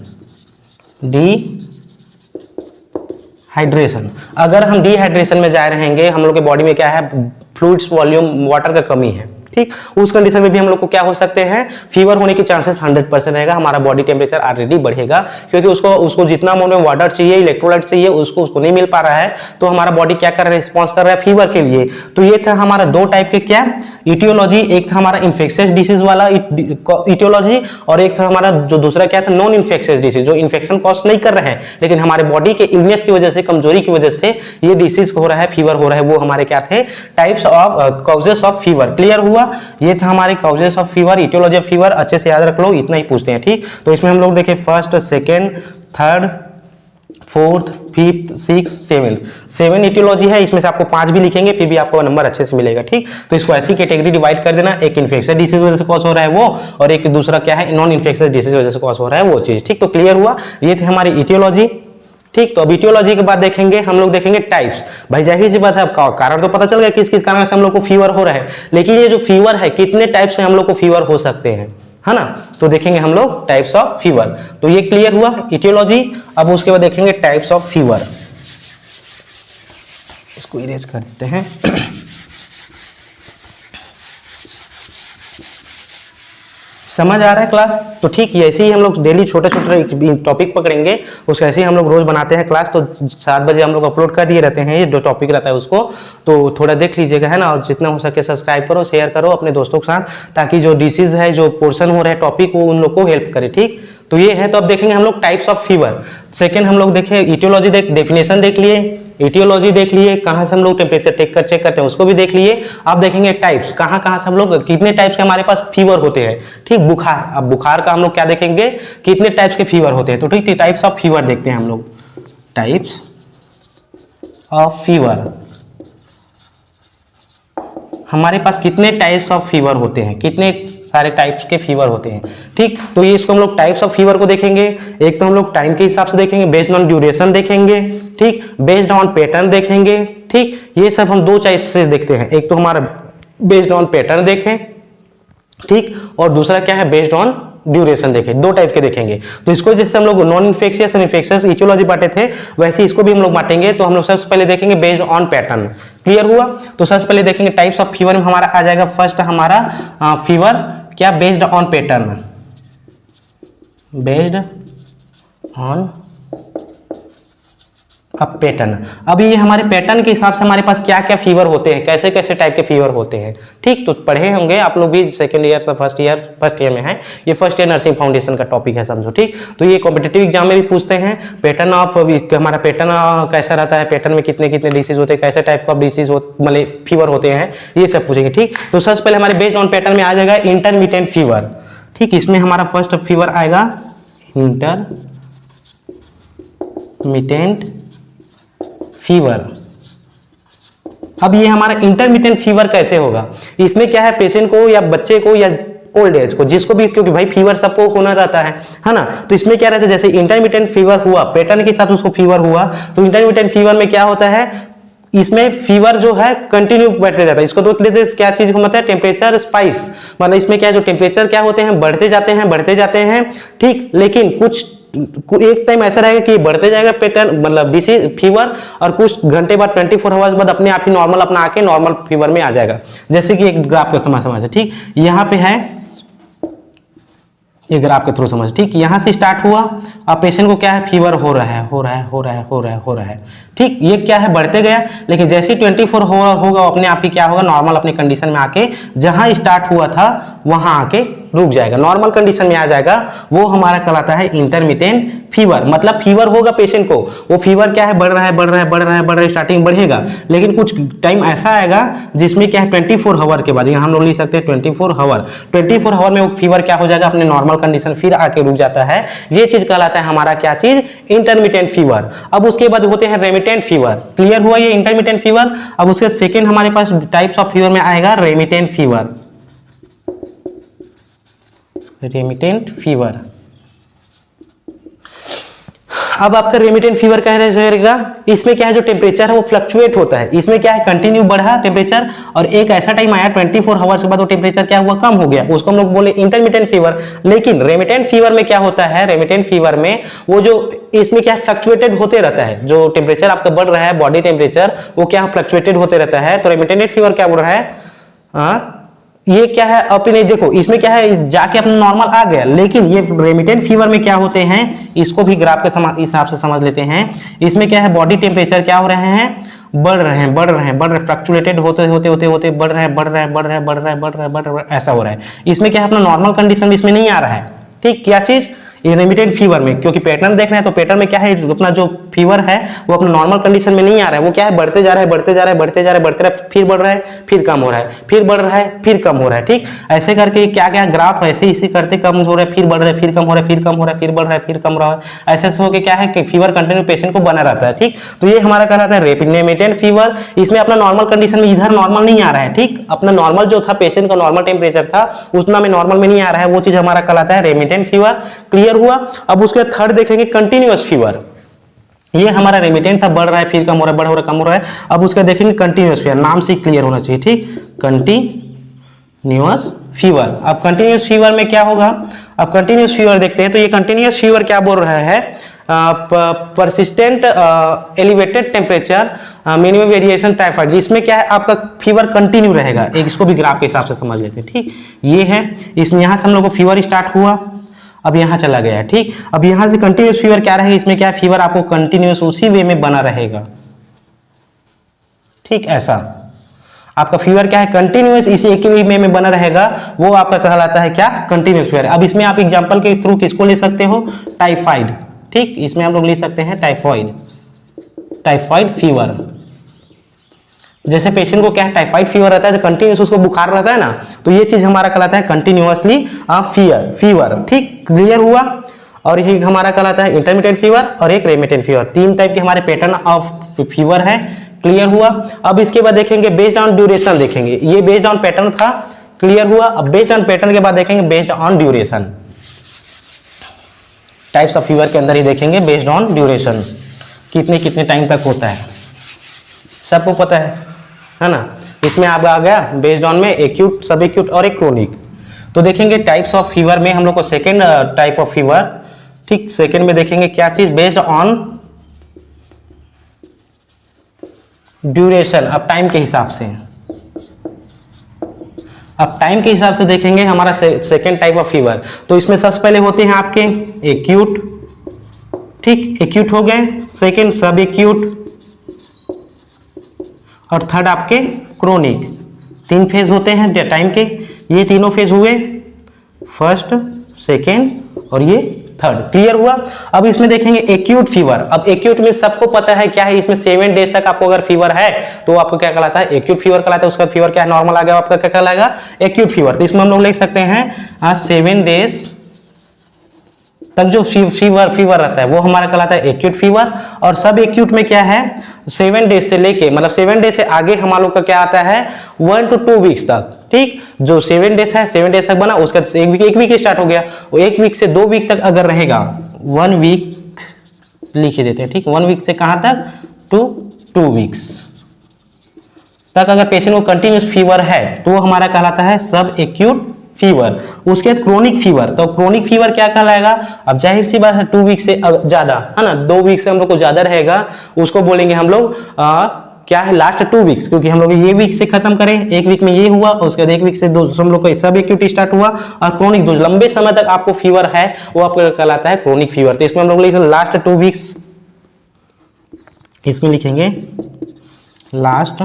अगर हम डिहाइड्रेशन में जा रहेंगे, हम लोग के बॉडी में क्या है फ्लूइड्स वॉल्यूम वाटर का कमी है, ठीक, उस कंडीशन में भी हम लोग को क्या हो सकते हैं फीवर होने के चांसेस 100% रहेगा। हमारा बॉडी टेम्परेचर ऑलरेडी बढ़ेगा, क्योंकि उसको जितना अमाउंट में वाटर चाहिए, इलेक्ट्रोलाइट चाहिए, उसको नहीं मिल पा रहा है, तो हमारा बॉडी क्या कर रहा है, रिस्पॉन्स कर रहा है फीवर के लिए। तो ये था हमारा दो टाइप के क्या इटियोलॉजी, एक था हमारा इन्फेक्शियस डिसीज वाला इटियोलॉजी, और एक था हमारा जो दूसरा क्या था नॉन इन्फेक्शियस डिसीज, जो इन्फेक्शन कॉज नहीं कर रहे हैं, लेकिन हमारे बॉडी के इलनेस की वजह से, कमजोरी की वजह से ये डिसीज हो रहा है, फीवर हो रहा है। वो हमारे क्या थे types of causes of fever. Clear हुआ, ये था हमारे causes of fever, aetiology of fever. अच्छे से याद रख लो, इतना ही पूछते हैं, ठीक। तो इसमें हम लोग देखें first, second, third, 4th 5th 6th 7 aetiology है, इसमें से आपको 5 भी लिखेंगे फिर भी आपको नंबर अच्छे से मिलेगा। ठीक, तो इसको ऐसी कैटेगरी डिवाइड कर देना, एक इन्फेक्शियस डिसीज वजह से कॉज हो रहा है वो, और एक दूसरा क्या है नॉन इन्फेक्शियस डिसीज वजह से कॉज हो रहा है वो चीज। ठीक, तो क्लियर हुआ, ये थे हमारी ईटियोलॉजी। ठीक, तो अब ईटियोलॉजी के बाद देखेंगे हम लोग देखेंगे टाइप्स। भाई जाहिर सी बात है, अब कारण तो पता चल गया किस किस कारण से हम लोग को फीवर हो रहा है, लेकिन ये जो फीवर है कितने टाइप से हम लोग को फीवर हो सकते हैं, है ना। तो देखेंगे हम लोग टाइप्स ऑफ फीवर, तो ये क्लियर हुआ ईटियोलॉजी। अब उसके बाद देखेंगे टाइप्स ऑफ फीवर, इसको इरेज कर देते हैं। समझ आ रहा है क्लास? तो ठीक ऐसे ही हम लोग डेली छोटे छोटे टॉपिक पकड़ेंगे, उसको ऐसे ही हम लोग रोज बनाते हैं क्लास। तो 7 बजे हम लोग अपलोड कर दिए रहते हैं, ये जो टॉपिक रहता है उसको, तो थोड़ा देख लीजिएगा, है ना। और जितना हो सके सब्सक्राइब करो, शेयर करो अपने दोस्तों के साथ, ताकि जो डिसीज है, जो पोर्शन हो रहा है टॉपिक, वो उन लोग को हेल्प करे। ठीक, तो ये है। तो अब देखेंगे हम लोग टाइप्स ऑफ फीवर। सेकेंड हम लोग देखें ईटियोलॉजी, डेफिनेशन देख लिए, ईटियोलॉजी देख लिए, कहाँ से हम लोग टेम्परेचर चेक करते हैं उसको भी देख लिए। अब देखेंगे टाइप्स, कहाँ कहाँ से हम लोग कितने टाइप्स के हमारे पास फीवर होते हैं। ठीक, बुखार, अब बुखार का हम लोग क्या देखेंगे, कितने टाइप्स के फीवर होते हैं। तो ठीक, टाइप्स ऑफ फीवर देखते हैं हम लोग, टाइप्स ऑफ फीवर। हमारे पास कितने टाइप्स ऑफ फीवर होते हैं, कितने सारे टाइप्स के फीवर होते हैं। ठीक, तो ये इसको हम लोग टाइप्स ऑफ फीवर को देखेंगे। एक तो हम लोग टाइम के हिसाब से देखेंगे, बेस्ड ऑन ड्यूरेशन देखेंगे, ठीक, बेस्ड ऑन पैटर्न देखेंगे। ठीक, ये सब हम 2 चॉइस से देखते हैं, एक तो हमारा बेस्ड ऑन पैटर्न देखें, ठीक, और दूसरा क्या है बेस्ड ऑन ड्यूरेशन देखें। 2 टाइप के देखेंगे। तो इसको जैसे हम लोग नॉन इन्फेक्शियस और इन्फेक्शियस ईटियोलॉजी बांटे थे, वैसे इसको भी हम लोग बांटेंगे। तो हम लोग सबसे पहले देखेंगे बेस्ड ऑन पैटर्न। क्लियर हुआ? तो सबसे पहले देखेंगे टाइप्स ऑफ फीवर में हमारा आ जाएगा फर्स्ट हमारा फीवर क्या, based on pattern, based on अब पैटर्न। अब ये हमारे पैटर्न के हिसाब से हमारे पास क्या क्या फीवर होते हैं, कैसे कैसे टाइप के फीवर होते हैं। ठीक, तो पढ़े होंगे आप लोग भी, सेकंड ईयर से फर्स्ट ईयर में है, ये फर्स्ट ईयर नर्सिंग फाउंडेशन का टॉपिक है, समझो। ठीक, तो ये कॉम्पिटिटिव एग्जाम में भी पूछते हैं, पैटर्न ऑफ हमारा पैटर्न कैसा रहता है, पैटर्न में कितने कितने डिसीज होते हैं, कैसे टाइप का डिसीज मतलब फीवर होते हैं, ये सब पूछेंगे। ठीक, तो सबसे पहले हमारे बेस्ड ऑन पैटर्न में आ जाएगा इंटरमिटेंट फीवर। ठीक, इसमें हमारा फर्स्ट फीवर आएगा इंटरमिटेंट फीवर। अब ये हमारा इंटरमिटेंट फीवर कैसे होगा, इसमें क्या है, पेशेंट को या बच्चे को या ओल्ड एज को, जिसको भी, क्योंकि भाई फीवर सबको होना रहता है ना। तो इसमें क्या रहता है, जैसे इंटरमिटेंट फीवर हुआ, पैटर्न के साथ उसको फीवर हुआ, तो इंटरमिटेंट फीवर में क्या होता है, इसमें फीवर जो है कंटिन्यू बढ़ते जाता है। इसको देख लेते हैं क्या चीज होता है, टेम्परेचर स्पाइस, मतलब इसमें क्या है, जो टेम्परेचर क्या होते हैं, बढ़ते जाते हैं। ठीक, लेकिन कुछ एक टाइम ऐसा रहेगा कि बढ़ते जाएगा पैटर्न, मतलब डिसीज फीवर, और कुछ घंटे बाद 24 आवर्स बाद अपने आप ही नॉर्मल अपना आके नॉर्मल फीवर में आ जाएगा। जैसे कि एक ग्राफ का समझ है। ठीक, यहाँ पे है, ये ग्राफ के थ्रू समझ। ठीक, यहाँ से स्टार्ट हुआ, अब पेशेंट को क्या है, फीवर हो रहा है। ठीक, ये क्या है, बढ़ते गया, लेकिन जैसे 24 होगा अपने आप ही क्या होगा, नॉर्मल अपने कंडीशन में आके जहां स्टार्ट हुआ था वहां आके रुक जाएगा, नॉर्मल कंडीशन में आ जाएगा। वो हमारा कहलाता है इंटरमिटेंट फीवर। मतलब फीवर होगा पेशेंट को, वो फीवर क्या है, बढ़ रहा है, स्टार्टिंग बढ़ेगा, लेकिन कुछ टाइम ऐसा आएगा जिसमें क्या है 24 आवर के बाद, यहाँ हम लोग लिख सकते हैं 24 आवर में वो फीवर क्या हो जाएगा, अपने नॉर्मल कंडीशन फिर आके रुक जाता है। ये चीज कहलाता है हमारा क्या चीज, इंटरमिटेंट फीवर। अब उसके बाद होते हैं रेमिटेंट फीवर। क्लियर हुआ ये इंटरमिटेंट फीवर। अब उसके सेकंड हमारे पास टाइप्स ऑफ फीवर में आएगा रेमिटेंट फीवर। रेमिटेंट फीवर, अब आपका रेमिटेंट फीवर कह रहेगा, इसमें क्या है, जो टेम्परेचर है वो फ्लक्चुएट होता है। इसमें क्या है, कंटिन्यू बढ़ा टेम्परेचर, और एक ऐसा टाइम आया 24 आवर्स के बाद वो टेम्परेचर क्या हुआ, कम हो गया, उसको हम लोग बोले इंटरमिटेंट फीवर। लेकिन रेमिटेंट फीवर में क्या होता है, रेमिटेंट फीवर में वो जो इसमें क्या फ्लक्चुएटेड होते रहता है, जो टेम्परेचर आपका बढ़ रहा है बॉडी टेम्परेचर, वो क्या फ्लक्चुएटेड होते रहता है। तो रेमिटेंट फीवर क्या बोल रहा है, ये क्या है, अपने देखो इसमें क्या है, जाके अपना नॉर्मल आ गया, लेकिन ये रेमिटेंट फीवर में क्या होते हैं, इसको भी ग्राफ के हिसाब से समझ लेते हैं। इसमें क्या है, बॉडी टेम्परेचर क्या हो रहे हैं, बढ़ रहे हैं, फ्लक्चुएटेड होते बढ़ रहे हैं, ऐसा हो रहा है। इसमें क्या है, अपना नॉर्मल कंडीशन में इसमें नहीं आ रहा है। ठीक, क्या चीज, ये रेमिटेंट फीवर में, क्योंकि पैटर्न देख रहे हैं तो पैटर्न में क्या है, अपना जो फीवर है वो अपना नॉर्मल कंडीशन में नहीं आ रहा है, वो क्या है, बढ़ते जा रहा है, बढ़ते जा रहा है, बढ़ते जा रहा है, बढ़ते रहा है, फिर बढ़ रहा है, फिर कम हो रहा है, फिर बढ़ रहा है, फिर कम हो रहा है। ठीक, ऐसे करके क्या क्या ग्राफ ऐसे इसी करते कम हो रहा है, फिर बढ़ रहा है, फिर कम हो रहा है, फिर कम हो रहा है, फिर बढ़ रहा है, फिर कम हो रहा है। ऐसे ऐसे होकर क्या है कि फीवर कंटिन्यू पेशेंट को बना रहता है। ठीक, तो ये हमारा कहलाता है रेमिटेंट फीवर। इसमें अपना नॉर्मल कंडीशन में इधर नॉर्मल नहीं आ रहा है। ठीक, अपना नॉर्मल जो था, पेशेंट का नॉर्मल टेम्परेचर था उतना में नॉर्मल में नहीं आ रहा है, वो चीज हमारा कहलाता है रेमिटेंट फीवर। क्लियर हुआ। अब उसके थर्ड देखेंगे कंटिन्यूअस फीवर। ये हमारा रेमिटेंट था, बढ़ रहा है, फिर कम हो रहा है, बढ़ हो रहा है, कम हो रहा है। अब उसका देखेंगे कंटिन्यूअस फीवर, नाम से क्लियर होना चाहिए। ठीक, कंटिन्यूअस फीवर। अब कंटिन्यूअस फीवर में क्या होगा, अब कंटिन्यूअस फीवर देखते हैं। तो ये कंटिन्यूअस फीवर क्या बोल रहा है, persistent elevated temperature minimum variation typhoid. इसमें क्या है, आपका फीवर कंटिन्यू रहेगा। एक इसको भी ग्राफ के हिसाब से समझ लेते हैं। ठीक, ये है, इसमें यहाँ से हम लोग को फीवर स्टार्ट हुआ, अब यहाँ चला गया। ठीक, अब यहाँ से कंटिन्यूअस फीवर क्या रहेगा, इसमें क्या फीवर आपको कंटिन्यूअस उसी वे में बना रहेगा। ठीक, ऐसा आपका फीवर क्या है, कंटिन्यूअस इसी एक ही वे में बना रहेगा, वो आपका कहलाता है क्या, कंटिन्यूअस फीवर। अब इसमें आप एग्जांपल के थ्रू किसको ले सकते हो, टाइफाइड। ठीक, इसमें हम लोग ले सकते हैं टाइफाइड, टाइफाइड फीवर। जैसे पेशेंट को क्या है, टाइफाइड फीवर रहता है, कंटिन्यूअस उसको बुखार रहता है ना, तो ये चीज हमारा कहलाता है कंटिन्यूअसली फीवर। ठीक, क्लियर हुआ। और ये हमारा कहलाता है इंटरमिटेंट फीवर और एक रेमिटेंट फीवर। तीन टाइप के हमारे पैटर्न ऑफ फीवर है। क्लियर हुआ। अब इसके बाद देखेंगे बेस्ड ऑन ड्यूरेशन देखेंगे, ये बेस्ड ऑन पैटर्न था। क्लियर हुआ। अब बेस्ड ऑन पैटर्न के बाद देखेंगे based on duration. Types of fever के अंदर ही देखेंगे बेस्ड ऑन ड्यूरेशन, कितने कितने टाइम तक होता है, सबको पता है ना। इसमें आप आ गया बेस्ड ऑन में एक्यूट, सब एक्यूट और एक क्रोनिक। तो देखेंगे टाइप्स ऑफ फीवर में हम लोग को सेकेंड टाइप ऑफ फीवर। ठीक, सेकेंड में देखेंगे क्या चीज, बेस्ड ऑन ड्यूरेशन। अब टाइम के हिसाब से, अब टाइम के हिसाब से देखेंगे हमारा सेकेंड टाइप ऑफ फीवर। तो इसमें सबसे पहले होते हैं आपके एक्यूट। ठीक, एक्यूट हो गए, सेकेंड सब एक्यूट और थर्ड आपके क्रोनिक। तीन फेज होते हैं टाइम के, ये तीनों फेज हुए, फर्स्ट, सेकेंड और ये थर्ड। क्लियर हुआ। अब इसमें देखेंगे एक्यूट फीवर। अब एक्यूट में सबको पता है क्या है, इसमें 7 डेज तक आपको अगर फीवर है तो आपको क्या कहलाता है, एक्यूट फीवर कहलाता है। उसका फीवर क्या है, नॉर्मल आ गया, आपका क्या कहलाएगा, एक्यूट फीवर। तो इसमें हम लोग लिख सकते हैं 7 डेज तक जो फीवर रहता है वो हमारा कहलाता है एक्यूट फीवर। और सब एक्यूट में क्या है, 7 डेज से लेके, मतलब 7 डेज से आगे हमारे लोग का क्या आता है 1 to 2 वीक्स तक। ठीक, जो 7 डेज है, 7 डेज तक बना, उसका एक वीक स्टार्ट हो गया, वो 1 वीक से 2 वीक तक अगर रहेगा, 1 वीक लिख देते हैं। ठीक, 1 वीक से कहां तक, 2 वीक्स तक अगर पेशेंट को कंटिन्यूस फीवर है तो वो हमारा कहलाता है सब एक्यूट फीवर। उसके बाद क्रोनिक फीवर। तो क्रोनिक फीवर क्या कहलाएगा, अब जाहिर सी बात है 2 वीक से ज्यादा है ना, 2 वीक से हम लोग को ज्यादा रहेगा, उसको बोलेंगे हम लोग क्या है, लास्ट 2 वीक्स। क्योंकि हम लोग ये वीक से खत्म करें, 1 वीक में ये हुआ, उसके बाद 1 वीक से हम लोग को सब एक्यूट स्टार्ट हुआ। और क्रोनिक जो लंबे समय तक आपको फीवर है वो आपको कहलाता है क्रोनिक फीवर। तो इसमें हम लोग लिखेंगे लास्ट 2 वीक्स, इसमें लिखेंगे लास्ट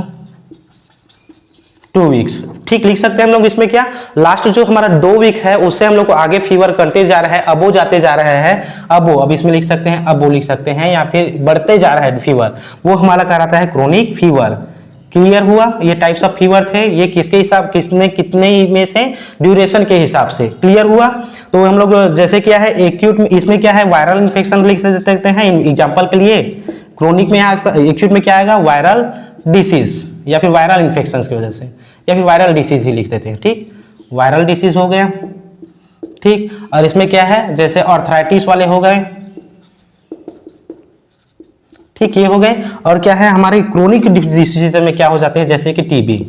2 वीक्स। ठीक, लिख सकते हैं हम लोग इसमें क्या, लास्ट जो हमारा 2 वीक है उससे हम लोग को आगे फीवर करते जा रहा है, अबो जाते जा रहा है, अबो, अब इसमें लिख सकते हैं अबो लिख सकते हैं, या फिर बढ़ते जा रहा है फीवर, वो हमारा कहलाता है क्रोनिक फीवर। क्लियर हुआ। ये टाइप्स ऑफ फीवर थे, ये किसके हिसाब, किसने कितने में से, ड्यूरेशन के हिसाब से। क्लियर हुआ। तो हम लोग जैसे क्या है एक्यूट में, इसमें क्या है वायरल इन्फेक्शन लिख सकते हैं एग्जाम्पल के लिए। क्रोनिक में एक्यूट में क्या आएगा, वायरल डिसीज या फिर वायरल इन्फेक्शन की वजह से, या फिर वायरल डिसीज ही लिख देते हैं। ठीक, वायरल डिसीज हो गया। ठीक, और इसमें क्या है, जैसे आर्थराइटिस वाले हो गए। ठीक, ये हो गए। और क्या है हमारे क्रोनिक डिसीज में क्या हो जाते हैं, जैसे कि टीबी,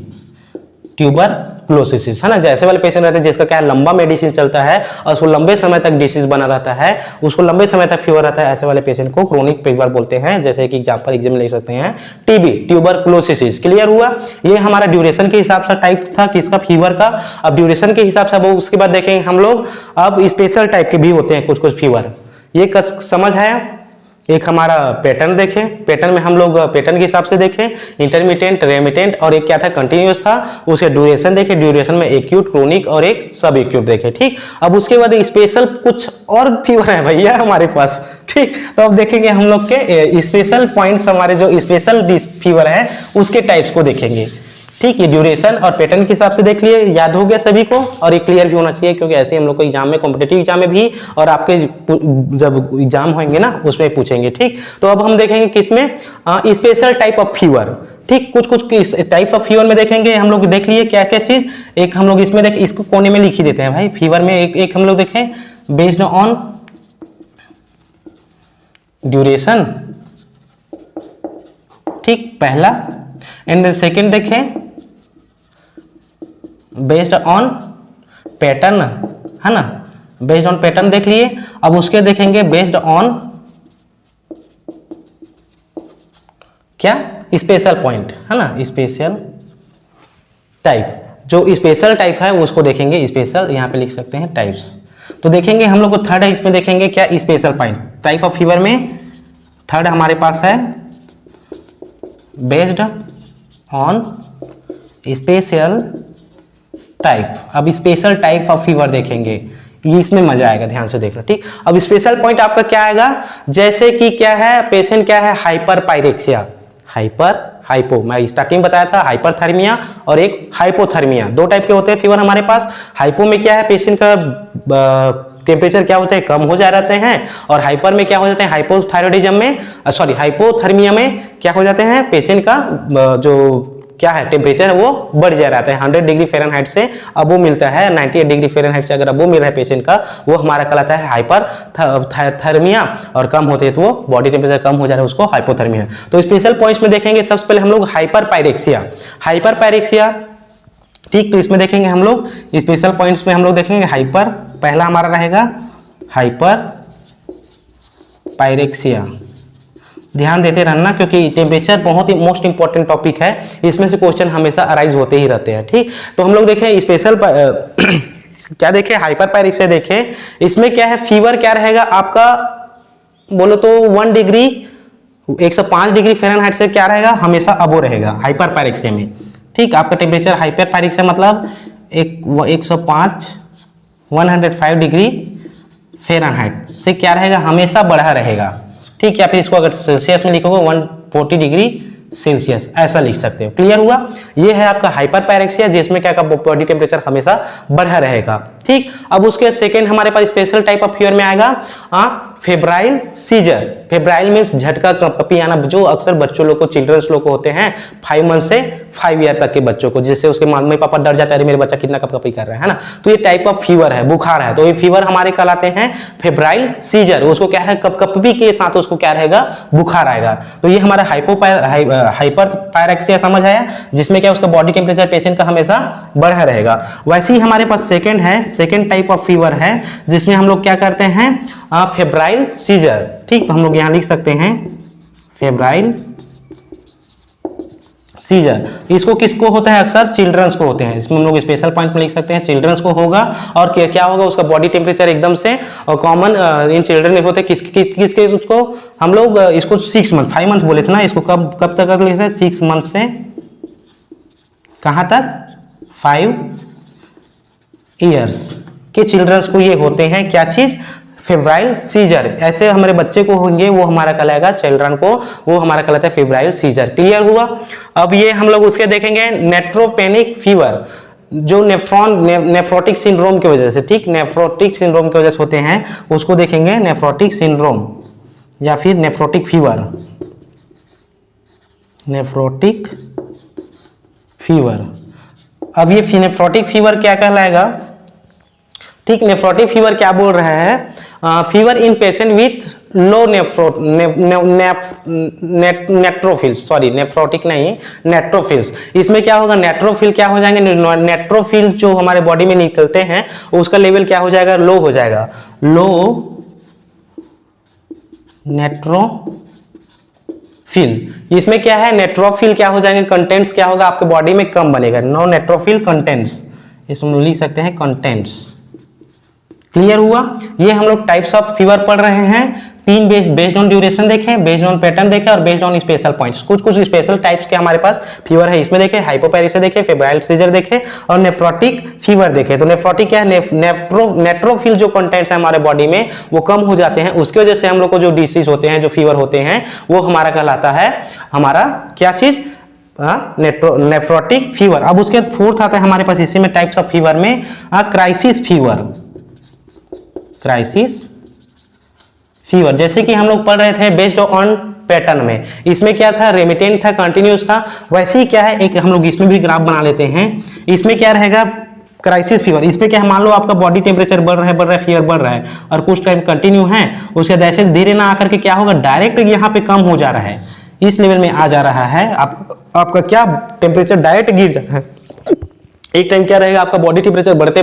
ट्यूबरक्लोसिस, है ना। जैसे वाले पेशेंट रहते हैं जिसका क्या है लंबा मेडिसिन चलता है और उसको लंबे समय तक डिसीज बना रहता है, उसको लंबे समय तक फीवर रहता है, ऐसे वाले पेशेंट को क्रोनिक फीवर बोलते हैं। जैसे कि एग्जांपल ले सकते हैं टीबी, ट्यूबरक्लोसिस। क्लियर हुआ। ये हमारा ड्यूरेशन के हिसाब से टाइप था किसका, फीवर का। अब ड्यूरेशन के हिसाब से, अब उसके बाद देखेंगे हम लोग अब स्पेशल टाइप के भी होते हैं कुछ कुछ फीवर। ये समझ है एक हमारा पैटर्न देखें, पैटर्न में हम लोग पैटर्न के हिसाब से देखें, इंटरमिटेंट, रेमिटेंट और एक क्या था कंटिन्यूअस था। उसके ड्यूरेशन देखें, ड्यूरेशन में एक्यूट, क्रोनिक और एक सब एक्यूट देखें। ठीक, अब उसके बाद स्पेशल कुछ और फीवर है भैया हमारे पास। ठीक, तो अब देखेंगे हम लोग के स्पेशल पॉइंट्स, हमारे जो स्पेशल फीवर है उसके टाइप्स को देखेंगे। ठीक, ये ड्यूरेशन और पैटर्न के हिसाब से देख लिए, याद हो गया सभी को, और ये क्लियर भी होना चाहिए क्योंकि ऐसे हम लोग को एग्जाम में, कॉम्पिटेटिव एग्जाम में भी और आपके जब एग्जाम होंगे ना उसमें पूछेंगे। ठीक, तो अब हम देखेंगे किसमें स्पेशल टाइप ऑफ फीवर। ठीक, कुछ कुछ टाइप्स ऑफ फीवर में देखेंगे हम लोग। देख लिए क्या क्या चीज, एक हम लोग इसमें देख, इसको कोने में लिख ही देते हैं भाई। फीवर में एक हम लोग देखें बेस्ड ऑन ड्यूरेशन, ठीक पहला, एंड सेकेंड देखें बेस्ड ऑन पैटर्न, है ना, बेस्ड ऑन पैटर्न देख लिए। अब उसके देखेंगे बेस्ड ऑन क्या, स्पेशल पॉइंट, है ना, स्पेशल टाइप। जो स्पेशल टाइप है उसको देखेंगे स्पेशल, यहां पे लिख सकते हैं टाइप्स। तो देखेंगे हम लोग को थर्ड है, इसमें देखेंगे क्या special point type of fever में। थर्ड हमारे पास है बेस्ड ऑन स्पेशल टाइप। अब स्पेशल टाइप ऑफ फीवर देखेंगे, ये इसमें मजा आएगा, ध्यान से देखना। ठीक, अब स्पेशल पॉइंट आपका क्या आएगा, जैसे कि क्या है, पेशेंट क्या है, हाइपर पायरेक्सिया, हाइपो, मैं स्टार्टिंग बताया था, हाइपरथर्मिया और एक हाइपोथर्मिया, दो टाइप के होते हैं फीवर हमारे पास। हाइपो में क्या है, पेशेंट का टेम्परेचर क्या होता है, कम हो जा रहते हैं, और हाइपर में क्या हो जाते हैं, हाइपोथायरॉयडिज्म में, सॉरी हाइपोथर्मिया में क्या हो जाते हैं, पेशेंट का जो क्या है टेम्परेचर है वो बढ़ जा रहा है 100 डिग्री फ़ारेनहाइट से अब वो मिलता है 98 डिग्री फ़ारेनहाइट से, अगर अब वो मिल रहा है पेशेंट का, वो हमारा कहलाता है हाइपर थर्मिया, और कम होते हैं तो वो बॉडी टेम्परेचर कम हो जा रहा है, उसको हाइपोथर्मिया। तो स्पेशल पॉइंट्स में देखेंगे सबसे पहले हम लोग हाइपर पायरेक्सिया। ठीक, तो इसमें देखेंगे हम लोग स्पेशल पॉइंट्स में हम लोग देखेंगे हाइपर, पहला हमारा रहेगा हाइपर पायरेक्सिया। ध्यान देते रहना क्योंकि टेम्परेचर बहुत ही मोस्ट इंपॉर्टेंट टॉपिक है, इसमें से क्वेश्चन हमेशा अराइज होते ही रहते हैं। ठीक, तो हम लोग देखें स्पेशल क्या देखें, हाइपर पायरेक्सिया देखें। इसमें क्या है, फीवर क्या रहेगा आपका, बोलो तो 1 डिग्री 105 डिग्री फ़ारेनहाइट से क्या रहेगा, हमेशा अबो रहेगा हाइपर पायरेक्सिया में। ठीक, आपका टेम्परेचर हाइपर पायरेक्सिया मतलब 105 डिग्री फ़ारेनहाइट से क्या रहेगा, हमेशा बढ़ा रहेगा। ठीक, या फिर इसको अगर सेल्सियस में लिखोगे 140 डिग्री सेल्सियस ऐसा लिख सकते हो। क्लियर हुआ, ये है आपका हाइपर पायरेक्सिया जिसमें क्या का बॉडी टेम्परेचर हमेशा बढ़ा रहेगा। ठीक, अब उसके सेकंड हमारे पास स्पेशल टाइप ऑफ फीवर में आएगा फेब्राइल सीजर। फेब्राइल मीन्स झटका कपकपी आना, जो अक्सर बच्चों लोग को, चिल्ड्रंस लोग को होते हैं 5 मंथ से 5 ईयर तक के बच्चों को, जिससे उसके मम्मी पापा डर जाते हैं मेरे बच्चा कितना कपकपी कर रहा है ना। तो ये टाइप ऑफ फीवर है, बुखार है, तो ये फीवर हमारे कहलाते हैं फेब्राइल सीजर। उसको क्या है, कपकपी के साथ उसको क्या रहेगा, बुखार आएगा। तो ये हमारा हाइपर पायरेक्सिया समझ आया, जिसमें क्या उसका बॉडी टेम्परेचर पेशेंट का हमेशा बढ़ा रहेगा। वैसे ही हमारे पास सेकंड है, सेकंड टाइप ऑफ फीवर है जिसमें हम लोग क्या करते हैं, फेब्राइल सीजर। ठीक, तो हम लोग यहां लिख सकते हैं फेब्राइल सीजर। इसको किसको होता है, अक्सर चिल्ड्रंस को होते हैं, इसमें हम लोग स्पेशल पॉइंट में लिख सकते हैं चिल्ड्रंस को होगा। और क्या होगा, उसका बॉडी टेम्परेचर एकदम से कॉमन इन चिल्ड्रन में होते हैं। किसके उसको हम लोग इसको 6 मंथ 5 मंथ बोले थे ना, इसको कब तक लिख सकते हैं, 6 मंथ से कहां तक, 5 ईयर्स के चिल्ड्रंस को ये होते हैं क्या चीज, फेब्राइल सीजर। ऐसे हमारे बच्चे को होंगे वो हमारा कहलाएगा, चिल्ड्रन को वो हमारा कहलाता है फेब्राइल सीजर। क्लियर हुआ। अब ये हम लोग उसके देखेंगे नेट्रोपेनिक फीवर, जो नेफ्रोटिक सिंड्रोम की वजह से, ठीक, नेफ्रोटिक सिंड्रोम की वजह से होते हैं, उसको देखेंगे नेफ्रोटिक सिंड्रोम या फिर नेफ्रोटिक फीवर। नेफ्रोटिक फीवर, अब ये नेफ्रोटिक फीवर क्या कहलाएगा, ठीक, नेफ्रोटिक फीवर क्या बोल रहा है, fever in patient with low neutrophils, sorry nephrotic नहीं, नेट्रोफिल्स। इसमें क्या होगा, नेट्रोफिल क्या हो जाएंगे, नेट्रोफिल जो हमारे बॉडी में निकलते हैं उसका लेवल क्या हो जाएगा, लो हो जाएगा, लो नेट्रोफिल। इसमें क्या है, नेट्रोफिल क्या हो जाएंगे, कंटेंट्स क्या होगा आपके बॉडी में कम बनेगा, नो नेट्रोफिल कंटेंट्स, इसमें लिख सकते हैं कंटेंट्स क्लियर हुआ। ये हम लोग टाइप्स ऑफ फीवर पढ़ रहे हैं। 3 बेस्ड ऑन ड्यूरेशन देखें, बेस्ड ऑन पैटर्न देखें और बेस्ड ऑन स्पेशल पॉइंट्स। कुछ कुछ स्पेशल टाइप्स के हमारे पास फीवर है, इसमें देखें हाइपोपेरिसिया देखें, फेब्राइल सीजर देखें और नेफ्रोटिक फीवर देखें। तो नेफ्रोटिक क्या है, नेट्रोफिल जो कंटेंट्स है हमारे बॉडी में वो कम हो जाते हैं, उसकी वजह से हम लोग को जो डिसीज होते हैं, जो फीवर होते हैं, वो हमारा कहलाता है हमारा क्या चीज, नेफ्रोटिक फीवर। अब उसके फोर्थ आता है हमारे पास इसी में टाइप्स ऑफ फीवर में क्राइसिस फीवर। क्राइसिस फीवर जैसे कि हम लोग पढ़ रहे थे बेस्ड ऑन पैटर्न में, इसमें क्या था, रेमिटेंट था, कंटिन्यूस था। वैसे ही क्या है, एक हम लोग इसमें भी ग्राफ बना लेते हैं। इसमें क्या रहेगा, क्राइसिस फीवर, इसमें क्या है, मान लो आपका बॉडी टेम्परेचर बढ़ रहा है, फीवर बढ़ रहा है और कुछ टाइम कंटिन्यू है, उसके बाद ऐसे धीरे ना आकर के क्या होगा, डायरेक्ट यहाँ पे कम हो जा रहा है, इस लेवल में आ जा रहा है, आपका क्या टेम्परेचर डायरेक्ट गिर जा रहा है। एक टाइम क्या रहेगा, आपका बॉडी टेम्परेचर बढ़ते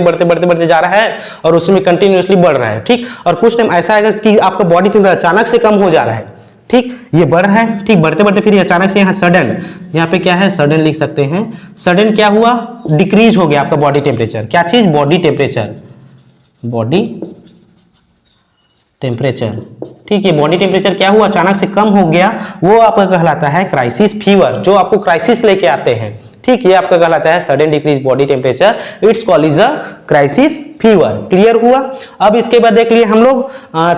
जा रहा है और उसमें कंटिन्यूअसली बढ़ रहा है, ठीक। और कुछ टाइम ऐसा आएगा कि आपका बॉडी टेम्परेचर अचानक से कम हो जा रहा है, ठीक, ये बढ़ रहा है, ठीक, बढ़ते फिर अचानक से यहाँ सडन, यहाँ पे क्या है, सडन लिख सकते हैं, सडन क्या हुआ, डिक्रीज हो गया आपका बॉडी टेम्परेचर। क्या चीज, बॉडी टेम्परेचर, ठीक है, बॉडी टेम्परेचर क्या हुआ, अचानक से कम हो गया, वो आपका कहलाता है क्राइसिस फीवर, जो आपको क्राइसिस लेके आते हैं, ठीक। ये आपका कहलाता है sudden decrease body temperature, it's called is a crisis fever. Clear हुआ। अब इसके बाद देख लिए हम लोग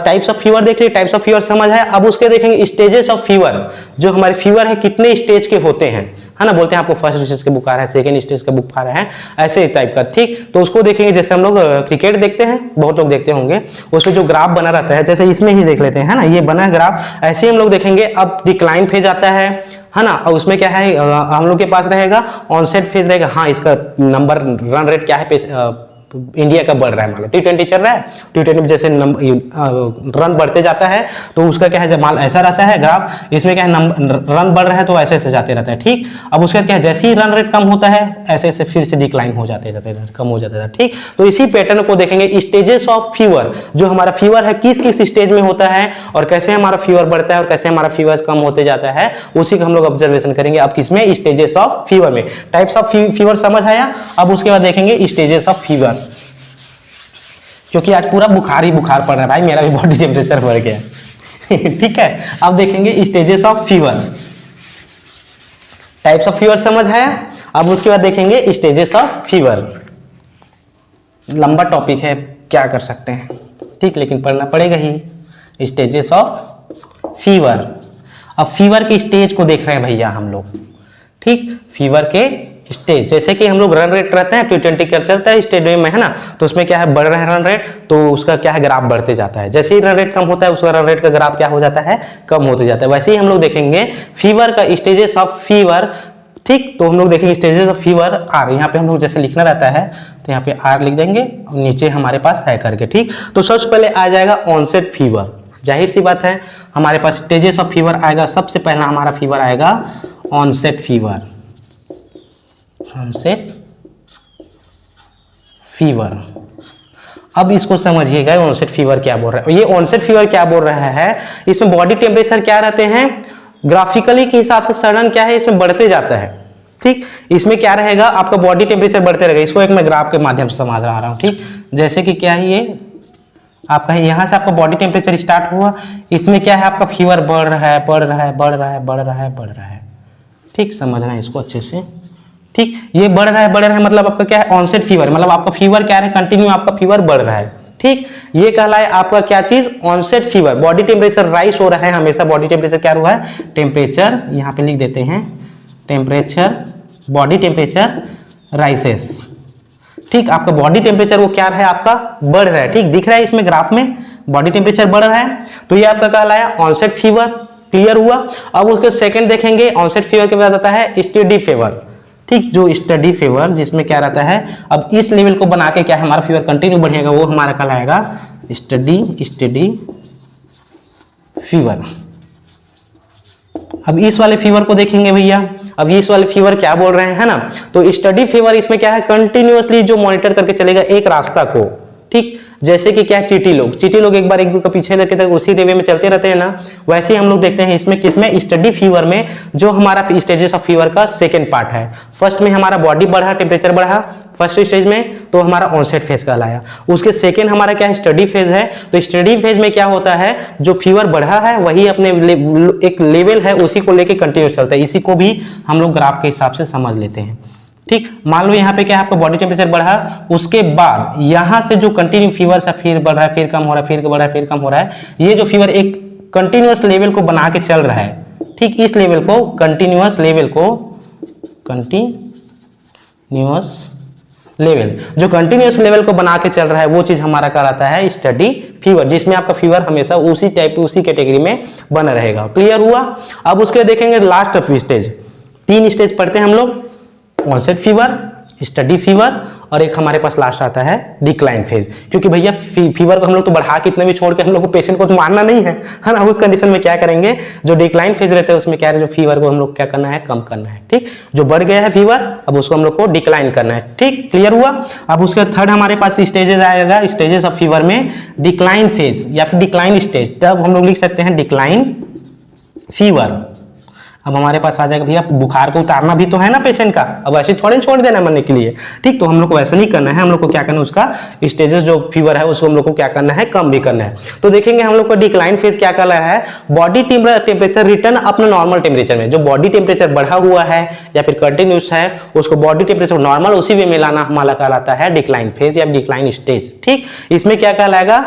टाइप्स ऑफ फीवर, देख लिए टाइप्स ऑफ फीवर समझ है। अब उसके देखेंगे स्टेजेस ऑफ फीवर, जो हमारे फीवर है कितने स्टेज के होते हैं, है ना, बोलते हैं आपको फर्स्ट स्टेज का बुखार है, सेकंड स्टेज का बुखार है, ऐसे टाइप का, ठीक। तो उसको देखेंगे, जैसे हम लोग क्रिकेट देखते हैं, बहुत लोग देखते होंगे, उसमें जो ग्राफ बना रहता है, जैसे इसमें ही देख लेते हैं, है ना, ये बना है ग्राफ, ऐसे हम लोग देखेंगे। अब डिक्लाइन फेज आता है ना, और उसमें क्या है, हम लोग के पास रहेगा ऑनसेट फेज रहेगा, हाँ, इसका नंबर रन रेट क्या है, इंडिया का बढ़ रहा है, मान लो T20 चल रहा है, T20 में जैसे रन बढ़ते जाता है तो उसका क्या है, जब माल ऐसा रहता है ग्राफ, इसमें क्या है, रन बढ़ रहा है तो ऐसे ऐसे जाते रहता है, ठीक। अब उसके बाद क्या है, जैसे ही रन रेट कम होता है ऐसे ऐसे फिर से डिक्लाइन हो जाते कम हो जाता है, ठीक। तो इसी पैटर्न को देखेंगे, स्टेजेस ऑफ फीवर, जो हमारा फीवर है किस किस स्टेज में होता है और कैसे हमारा फीवर बढ़ता है और कैसे हमारा फीवर कम होते जाता है, उसी का हम लोग ऑब्जर्वेशन करेंगे। अब किसमें, स्टेजेस ऑफ फीवर में। टाइप्स ऑफ फीवर समझ आया। अब उसके बाद देखेंगे स्टेजेस ऑफ फीवर, क्योंकि आज पूरा बुखार ही बुखार पड़ रहा है भाई, मेरा भी बॉडी टेम्परेचर बढ़ गया ठीक है। अब देखेंगे stages of fever, types of fever समझ है। अब उसके बाद देखेंगे स्टेजेस ऑफ फीवर। लंबा टॉपिक है, क्या कर सकते हैं, ठीक, लेकिन पढ़ना पड़ेगा ही। स्टेजेस ऑफ फीवर, अब फीवर के स्टेज को देख रहे हैं भैया हम लोग, ठीक। फीवर के स्टेज, जैसे कि हम लोग रन रेट रहते हैं, T20 का चलता है स्टेडियम में, है ना, तो उसमें क्या है, बढ़ रहा है रन रेट, तो उसका क्या है, ग्राफ बढ़ते जाता है। जैसे ही रन रेट कम होता है, उसका रन रेट का ग्राफ क्या हो जाता है, कम होते जाता है। वैसे ही हम लोग देखेंगे फीवर का स्टेजेस ऑफ फीवर, ठीक। तो हम लोग देखेंगे स्टेजेस ऑफ फीवर आर, यहाँ पे हम लोग जैसे लिखना रहता है तो यहाँ पे आर लिख देंगे और नीचे हमारे पास है करके, ठीक। तो सबसे पहले आ जाएगा ऑनसेट फीवर, जाहिर सी बात है हमारे पास स्टेजेस ऑफ फीवर आएगा, सबसे पहला हमारा फीवर आएगा ऑनसेट फीवर, ऑनसेट फीवर। अब इसको समझिएगा ऑनसेट फीवर क्या बोल रहा है। ये ऑनसेट फीवर क्या बोल रहा है, इसमें बॉडी टेम्परेचर क्या रहते हैं, ग्राफिकली के हिसाब से सडन क्या है, इसमें बढ़ते जाता है, ठीक। इसमें क्या रहेगा, आपका बॉडी टेम्परेचर बढ़ते रहेगा। इसको एक मैं ग्राफ के माध्यम से समझ रहा हूँ, ठीक। जैसे कि क्या है, ये आपका यहाँ से आपका बॉडी टेम्परेचर स्टार्ट हुआ, इसमें क्या है, आपका फीवर बढ़ रहा है, बढ़ रहा है, बढ़ रहा है, बढ़ रहा है, बढ़ रहा है, ठीक। समझना है इसको अच्छे से, ठीक। ये बढ़ रहा है मतलब आपका क्या है, ऑनसेट फीवर, मतलब आपका फीवर क्या है, कंटिन्यू आपका फीवर बढ़ रहा है, ठीक। ये कहलाए आपका क्या चीज, onset fever. Body temperature rise हो रहा है, हमेशा बॉडी टेम्परेचर क्या हुआ है, टेम्परेचर, यहाँ पे लिख देते हैं टेम्परेचर, बॉडी टेम्परेचर राइसेस, ठीक। आपका बॉडी टेम्परेचर वो क्या है, आपका बढ़ रहा है, ठीक। दिख रहा है इसमें ग्राफ में बॉडी टेम्परेचर बढ़ रहा है, तो ये आपका कहलाया ऑनसेट फीवर। क्लियर हुआ। अब उसके सेकंड देखेंगे, ऑनसेट फीवर के बाद आता है स्टेडी फीवर, ठीक। जो स्टडी फीवर जिसमें क्या रहता है, अब इस लेवल को बना के क्या है, हमारा फीवर कंटिन्यू बढ़ेगा, वो हमारा कहलाएगा स्टडी फीवर। अब इस वाले फीवर को देखेंगे भैया, अब इस वाले फीवर क्या बोल रहे हैं, है ना, तो स्टडी फीवर इसमें क्या है, कंटिन्यूअसली जो मॉनिटर करके चलेगा एक रास्ता को, ठीक, जैसे कि क्या चींटी लोग एक बार एक दूसरे के पीछे लेके तक उसी वे में चलते रहते हैं ना, वैसे ही हम लोग देखते हैं इसमें किसमें, स्टडी फीवर में, जो हमारा स्टेजेस ऑफ फीवर का सेकंड पार्ट है। फर्स्ट में हमारा बॉडी बढ़ा, टेम्परेचर बढ़ा फर्स्ट स्टेज में, तो हमारा ऑनसेट फेज कहलाया। उसके सेकंड हमारा क्या है, स्टडी फेज है। तो स्टडी फेज में क्या होता है, जो फीवर बढ़ा है वही अपने एक लेवल है उसी को लेके कंटिन्यूस चलता है। इसी को भी हम लोग ग्राफ के हिसाब से समझ लेते हैं। ठीक, मान लो यहाँ पे क्या है, आपका बॉडी टेम्परेचर बढ़ा, उसके बाद यहाँ से जो कंटिन्यू फीवर सा फिर बढ़ रहा है, फिर कम हो रहा है, फिर बढ़ रहा है, फिर कम हो रहा है, ये जो फीवर एक कंटिन्यूअस लेवल को बना के चल रहा है। ठीक, इस लेवल को कंटिन्यूअस लेवल जो कंटिन्यूअस लेवल को बना के चल रहा है, वो चीज हमारा कहलाता है स्टडी फीवर, जिसमें आपका फीवर हमेशा उसी टाइप उसी कैटेगरी में बना रहेगा। क्लियर हुआ। अब उसके देखेंगे लास्ट ऑफ स्टेज, 3 स्टेज पढ़ते हैं हम लोग, ऑनसेट फीवर, स्टडी फीवर, और एक हमारे पास लास्ट आता है डिक्लाइन फेज। क्योंकि भैया फीवर को हम लोग तो बढ़ा के इतने भी छोड़ के हम लोग को पेशेंट को तो मारना नहीं है ना, उस कंडीशन में क्या करेंगे, जो डिक्लाइन फेज रहता है उसमें क्या है, जो फीवर को हम लोग क्या करना है, कम करना है। ठीक, जो बढ़ गया है फीवर, अब उसको हम लोग को डिक्लाइन करना है। ठीक, क्लियर हुआ। अब उसके थर्ड हमारे पास स्टेजेस आएगा, स्टेजेस ऑफ फीवर में डिक्लाइन फेज या फिर डिक्लाइन स्टेज, तब हम लोग लिख सकते हैं डिक्लाइन फीवर। अब हमारे पास आ जाएगा भैया, बुखार को उतारना भी तो है ना पेशेंट का, अब ऐसे थोड़े छोड़ देना मरने के लिए। ठीक, तो हम लोग को ऐसा नहीं करना है, हम लोग को क्या करना है, उसका स्टेजेस जो फीवर है उसको हम लोग को क्या करना है, कम भी करना है। तो देखेंगे हम लोग को डिक्लाइन फेज क्या कर रहा है, बॉडी टेम्परेचर रिटर्न अपने नॉर्मल टेम्परेचर में, जो बॉडी टेम्परेचर बढ़ा हुआ है या फिर कंटिन्यूस है, उसको बॉडी टेम्परेचर नॉर्मल उसी वे में लाना हमारा कहलाता है डिक्लाइन फेज या डिक्लाइन स्टेज। ठीक, इसमें क्या कहलाएगा,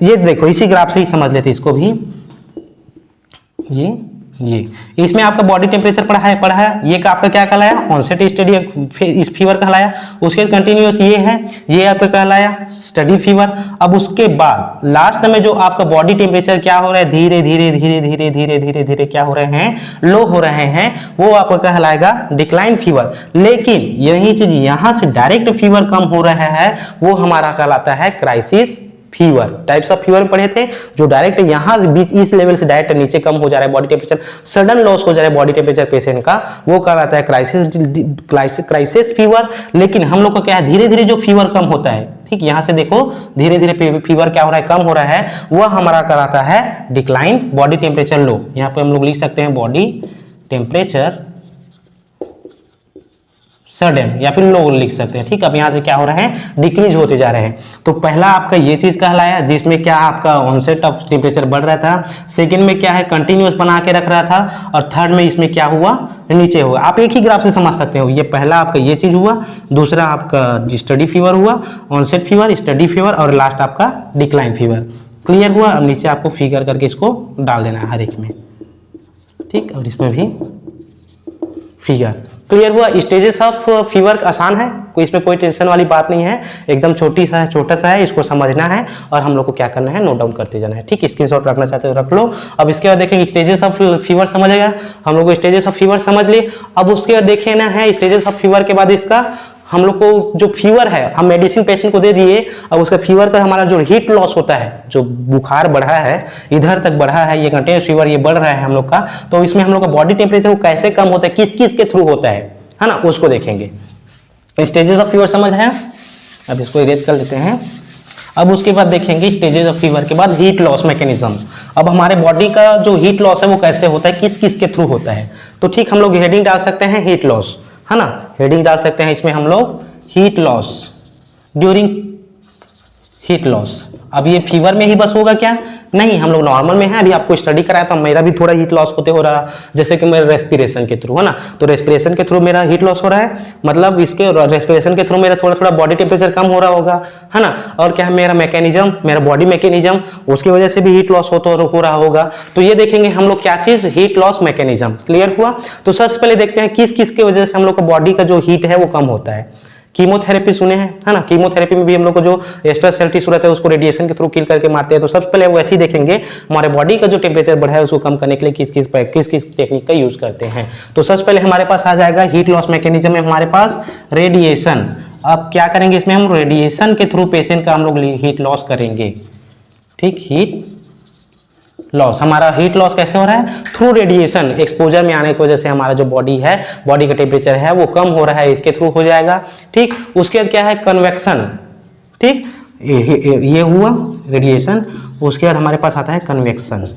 ये देखो इसी ग्राफ से ही समझ लेते इसको भी, ये इसमें आपका बॉडी टेम्परेचर पढ़ा है, ये का आपका क्या कहलाया, ऑनसेट स्टडी इस फीवर कहलाया। उसके कंटिन्यूअस ये आपका कहलाया स्टडी फीवर। अब उसके बाद लास्ट में जो आपका बॉडी टेम्परेचर क्या हो रहा है, धीरे धीरे क्या हो रहे हैं, लो हो रहे हैं, वो आपका कहलाएगा डिक्लाइन फीवर। लेकिन यही चीज यहाँ से डायरेक्ट फीवर कम हो रहा है, वो हमारा कहलाता है crisis fever. Types of fever पढ़े थे, जो डायरेक्ट यहाँ बीच इस लेवल से डायरेक्ट नीचे कम हो जा रहा है बॉडी टेम्परेचर, सडन लॉस हो जा रहा है बॉडी टेम्परेचर पेशेंट का, वो कहलाता है क्राइसिस फीवर। लेकिन हम लोग का क्या है, धीरे धीरे जो फीवर कम होता है, ठीक, यहाँ से देखो धीरे धीरे फीवर क्या हो रहा है, कम हो रहा है, वह हमारा कहलाता है डिक्लाइन बॉडी टेम्परेचर लो। यहाँ पे हम लोग लिख सकते हैं बॉडी टेम्परेचर सडन या फिर लो लिख सकते हैं। ठीक, अब यहाँ से क्या हो रहा है, डिक्रीज होते जा रहे हैं। तो पहला आपका ये चीज कहलाया, जिसमें क्या आपका ऑनसेट ऑफ टेम्परेचर बढ़ रहा था, सेकंड में क्या है, कंटिन्यूअस बना के रख रहा था, और थर्ड में इसमें क्या हुआ, नीचे हुआ। आप एक ही ग्राफ से समझ सकते हो, ये पहला आपका ये चीज हुआ, दूसरा आपका स्टडी फीवर हुआ, ऑनसेट फीवर, स्टडी फीवर, और लास्ट आपका डिक्लाइन फीवर। क्लियर हुआ। अब नीचे आपको फिगर करके इसको डाल देना है हर एक में। ठीक, और इसमें भी फिगर। क्लियर हुआ। स्टेजेस ऑफ फीवर आसान है, कोई इसमें कोई टेंशन वाली बात नहीं है, एकदम छोटा सा है, इसको समझना है और हम लोग को क्या करना है, नोट डाउन करते जाना है। ठीक, स्क्रीनशॉट रखना चाहते हो रख लो। अब इसके बाद देखेंगे स्टेजेस ऑफ फीवर समझेगा, हम लोग को स्टेजेस ऑफ फीवर समझ लिए। अब उसके बाद देखे ना है स्टेजेस ऑफ फीवर के बाद इसका हम लोग को जो फीवर है, हम मेडिसिन पेशेंट को दे दिए, अब उसका फीवर का हमारा जो हीट लॉस होता है, जो बुखार बढ़ा है, इधर तक बढ़ा है, ये कंटिन्यूस फीवर ये बढ़ रहा है हम लोग का, तो इसमें हम लोग का बॉडी टेम्परेचर कैसे कम होता है, किस किस के थ्रू होता है ना, उसको देखेंगे। स्टेजेस ऑफ फीवर समझ है। अब इसको इरेज कर लेते हैं। अब उसके बाद देखेंगे स्टेजेस ऑफ फीवर के बाद हीट लॉस मैकेनिज्म। अब हमारे बॉडी का जो हीट लॉस है वो कैसे होता है, किस किस के थ्रू होता है। तो ठीक, हम लोग हेडिंग डाल सकते हैं हीट लॉस, है ना, हेडिंग डाल सकते हैं इसमें हम लोग heat loss during heat loss. अब ये फीवर में ही बस होगा क्या, नहीं, हम लोग नॉर्मल में हैं। अभी आपको स्टडी कराया था, मेरा भी थोड़ा हीट लॉस होते हो रहा, जैसे कि मेरे रेस्पिरेशन के थ्रू, है ना, तो रेस्पिरेशन के थ्रू मेरा हीट लॉस हो रहा है, मतलब इसके रेस्पिरेशन के थ्रू मेरा थोड़ा थोड़ा बॉडी टेम्परेचर कम हो रहा होगा, है ना। और क्या है, मेरा मैकेनिज्म, मेरा बॉडी मैकेनिज्म, उसकी वजह से भी हीट लॉस हो रहा होगा। तो ये देखेंगे हम लोग क्या चीज, हीट लॉस मैकेनिज्म। क्लियर हुआ। तो सबसे पहले देखते हैं किस किस की वजह से हम लोग का बॉडी का जो हीट है वो कम होता है। कीमोथेरेपी सुने हैं, है ना, कीमोथेरेपी में भी हम लोग को जो एक्स्ट्रा सेल टिश्यू रहता है उसको रेडिएशन के थ्रू किल करके मारते हैं। तो सबसे पहले वो ऐसे ही देखेंगे हमारे बॉडी का जो टेम्परेचर बढ़ा है उसको कम करने के लिए किस किस टेक्निक का यूज करते हैं। तो सबसे पहले हमारे पास आ जाएगा हीट लॉस मैकेनिज्म में हमारे पास रेडिएशन। अब क्या करेंगे इसमें, हम रेडिएशन के थ्रू पेशेंट का हम लोग हीट लॉस करेंगे। ठीक, हीट लॉस, हमारा हीट लॉस कैसे हो रहा है, थ्रू रेडिएशन, एक्सपोजर में आने की वजह से हमारा जो बॉडी है, बॉडी का टेम्परेचर है वो कम हो रहा है, इसके थ्रू हो जाएगा। ठीक, उसके बाद क्या है, कन्वेक्शन। ठीक, ये हुआ रेडिएशन। उसके बाद हमारे पास आता है कन्वेक्शन।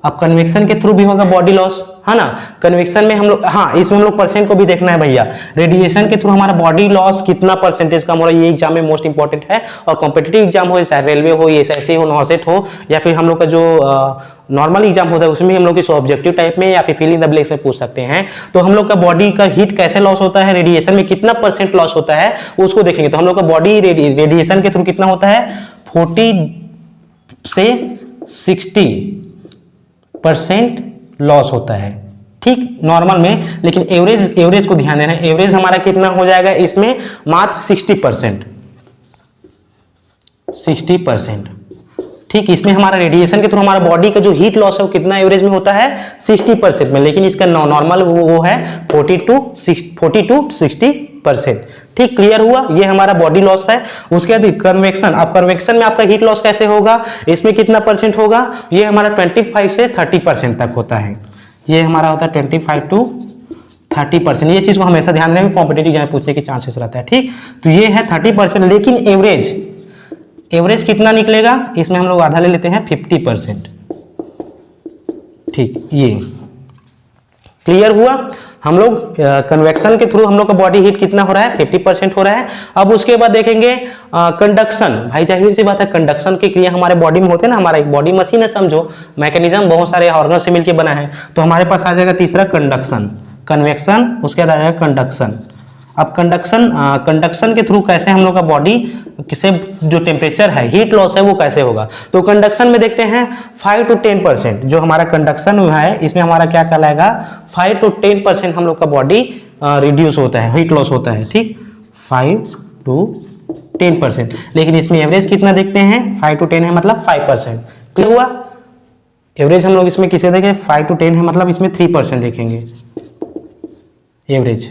अब कन्वेक्शन के थ्रू भी होगा बॉडी लॉस, है ना। कन्वेक्शन में हम लोग, हाँ इसमें हम लोग परसेंट को भी देखना है भैया। रेडिएशन के थ्रू हमारा बॉडी लॉस कितना परसेंटेज कम हो रहा है, ये एग्जाम में मोस्ट इंपॉर्टेंट है। और कॉम्पिटिटिव एग्जाम हो, चाहे रेलवे हो, एसएससी हो, नॉसेट हो, या फिर हम लोग का जो नॉर्मल एग्जाम होता है उसमें हम लोग इस ऑब्जेक्टिव टाइप में या फिर फिल इन द ब्लैंक्स में पूछ सकते हैं। तो हम लोग का बॉडी का हीट कैसे लॉस होता है, रेडिएशन में कितना परसेंट लॉस होता है उसको देखेंगे। तो हम लोग का बॉडी रेडिएशन के थ्रू कितना होता है, 40 से 60% लॉस होता है, ठीक, नॉर्मल में। लेकिन एवरेज को ध्यान देना है, एवरेज हमारा कितना हो जाएगा इसमें, मात्र 60%, ठीक। इसमें हमारा रेडिएशन के थ्रू हमारा बॉडी का जो हीट लॉस है वो कितना एवरेज में होता है, 60% में। लेकिन इसका नॉर्मल वो है 40 to 60%, ठीक, क्लियर हुआ। ये हमारा बॉडी लॉस है। उसके बाद कन्वेक्शन। अब कन्वेक्शन में आपका हीट लॉस कैसे होगा, इसमें कितना परसेंट होगा, ये हमारा 25 से 30% तक होता है। ये हमारा होता है 25 to 30%। ये चीज को हमेशा ध्यान रखें, कॉम्पिटिटिव एग्जाम पूछने के चांसेस रहता है, ठीक। तो ये है 30%। लेकिन एवरेज कितना निकलेगा, इसमें हम लोग आधा ले लेते हैं, 50%, ठीक। ये क्लियर हुआ। हम लोग कन्वेक्शन के थ्रू हम लोग का बॉडी हीट कितना हो रहा है, 50% हो रहा है। अब उसके बाद देखेंगे कंडक्शन। भाई जाहिर सी बात है, कंडक्शन की क्रिया हमारे बॉडी में होते हैं ना। हमारा एक बॉडी मशीन है, समझो, मैकेनिज्म बहुत सारे ऑर्गन से मिलकर बना है। तो हमारे पास आ जाएगा तीसरा कंडक्शन, कन्वेक्शन, उसके बाद आ जाएगा कंडक्शन। अब कंडक्शन के थ्रू कैसे हम लोग का बॉडी से जो टेम्परेचर है, हीट लॉस है, वो कैसे होगा। तो कंडक्शन में देखते हैं 5 to 10%। जो हमारा कंडक्शन है इसमें हमारा क्या कहलाएगा, 5 to 10% हम लोग का बॉडी रिड्यूस होता है, हीट लॉस होता है, ठीक, 5 to 10%। लेकिन इसमें एवरेज कितना देखते हैं, 5 to 10 है, मतलब 5%। क्लियर हुआ। एवरेज हम लोग इसमें किसे देखें, 5 to 10 है, मतलब इसमें 3% देखेंगे एवरेज,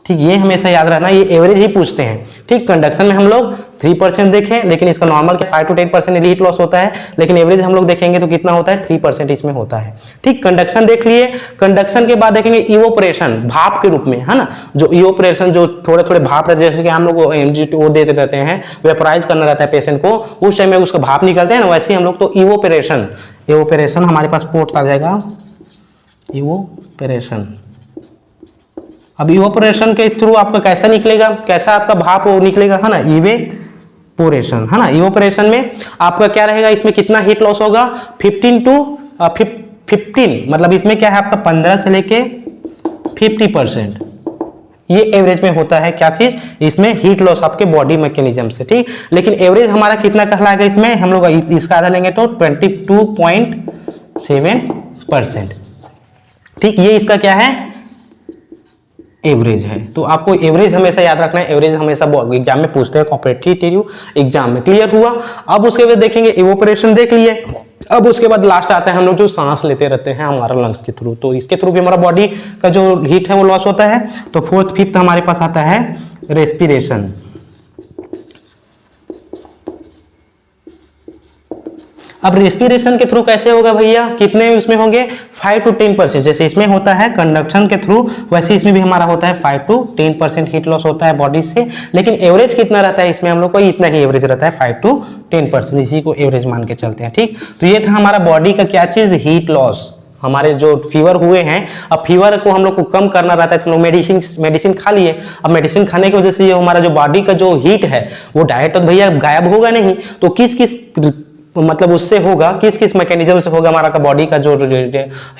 ठीक। ये हमेशा याद रखना, ये एवरेज ही पूछते हैं, ठीक। कंडक्शन में हम लोग 3% देखें, लेकिन इसका नॉर्मल क्या 5 to 10% हीट लॉस होता है। लेकिन एवरेज हम लोग देखेंगे तो कितना होता है, 3% इसमें होता है, ठीक। कंडक्शन देख लिए। कंडक्शन के बाद देखेंगे इवोपरेशन, भाप के रूप में, है ना। जो इवोपरेशन, जो थोड़े थोड़े भाप रहते हैं, जैसे कि हम लोग वो देते रहते हैं, वेपराइज करना रहता है पेशेंट को, उस टाइम में उसका भाप निकलते हैं ना, वैसे हम लोग तो इवोपरेशन हमारे पास कोट आ जाएगा, इवोपरेशन। अब इवोपरेशन के थ्रू आपका कैसा निकलेगा, कैसा आपका भाप वो निकलेगा, है ना, इवेपोरेशन, है ना। इवोपरेशन में आपका क्या रहेगा, इसमें कितना हीट लॉस होगा, 15 to 15, मतलब इसमें क्या है आपका 15 से लेके 50%। ये एवरेज में होता है क्या चीज, इसमें हीट लॉस आपके बॉडी मैकेनिज्म से, ठीक। लेकिन एवरेज हमारा कितना कहलाएगा, इसमें हम लोग इसका आधा लेंगे तो 22.7%, ठीक। ये इसका क्या है, एवरेज है। तो आपको एवरेज हमेशा याद रखना है, एवरेज हमेशा एग्जाम में पूछते हैं, कॉम्पिटिटिव एग्जाम में। क्लियर हुआ। अब उसके बाद देखेंगे इवोपरेशन देख लिए। अब उसके बाद लास्ट आता है हम लोग जो सांस लेते रहते हैं हमारा लंग्स के थ्रू, तो इसके थ्रू भी हमारा बॉडी का जो हीट है वो लॉस होता है। तो 4th 5th हमारे पास आता है रेस्पिरेशन। अब रेस्पिरेशन के थ्रू कैसे होगा भैया, कितने इसमें होंगे, 5 to 10%। जैसे इसमें होता है कंडक्शन के थ्रू, वैसे इसमें भी हमारा होता है 5 to 10% हीट लॉस होता है बॉडी से। लेकिन एवरेज कितना रहता है इसमें, हम लोग को इतना ही एवरेज रहता है, 5 to 10%, इसी को एवरेज मान के चलते हैं, ठीक। तो ये था हमारा बॉडी का क्या चीज, हीट लॉस। हमारे जो फीवर हुए हैं, अब फीवर को हम लोग को कम करना रहता है, तो हम लोग मेडिसिन खा लिए। अब मेडिसिन खाने की वजह से ये हमारा जो बॉडी का जो हीट है वो डायरेक्ट तो भैया गायब होगा नहीं, तो किस किस मतलब उससे होगा, किस किस मैकेनिज्म से होगा हमारा का बॉडी का जो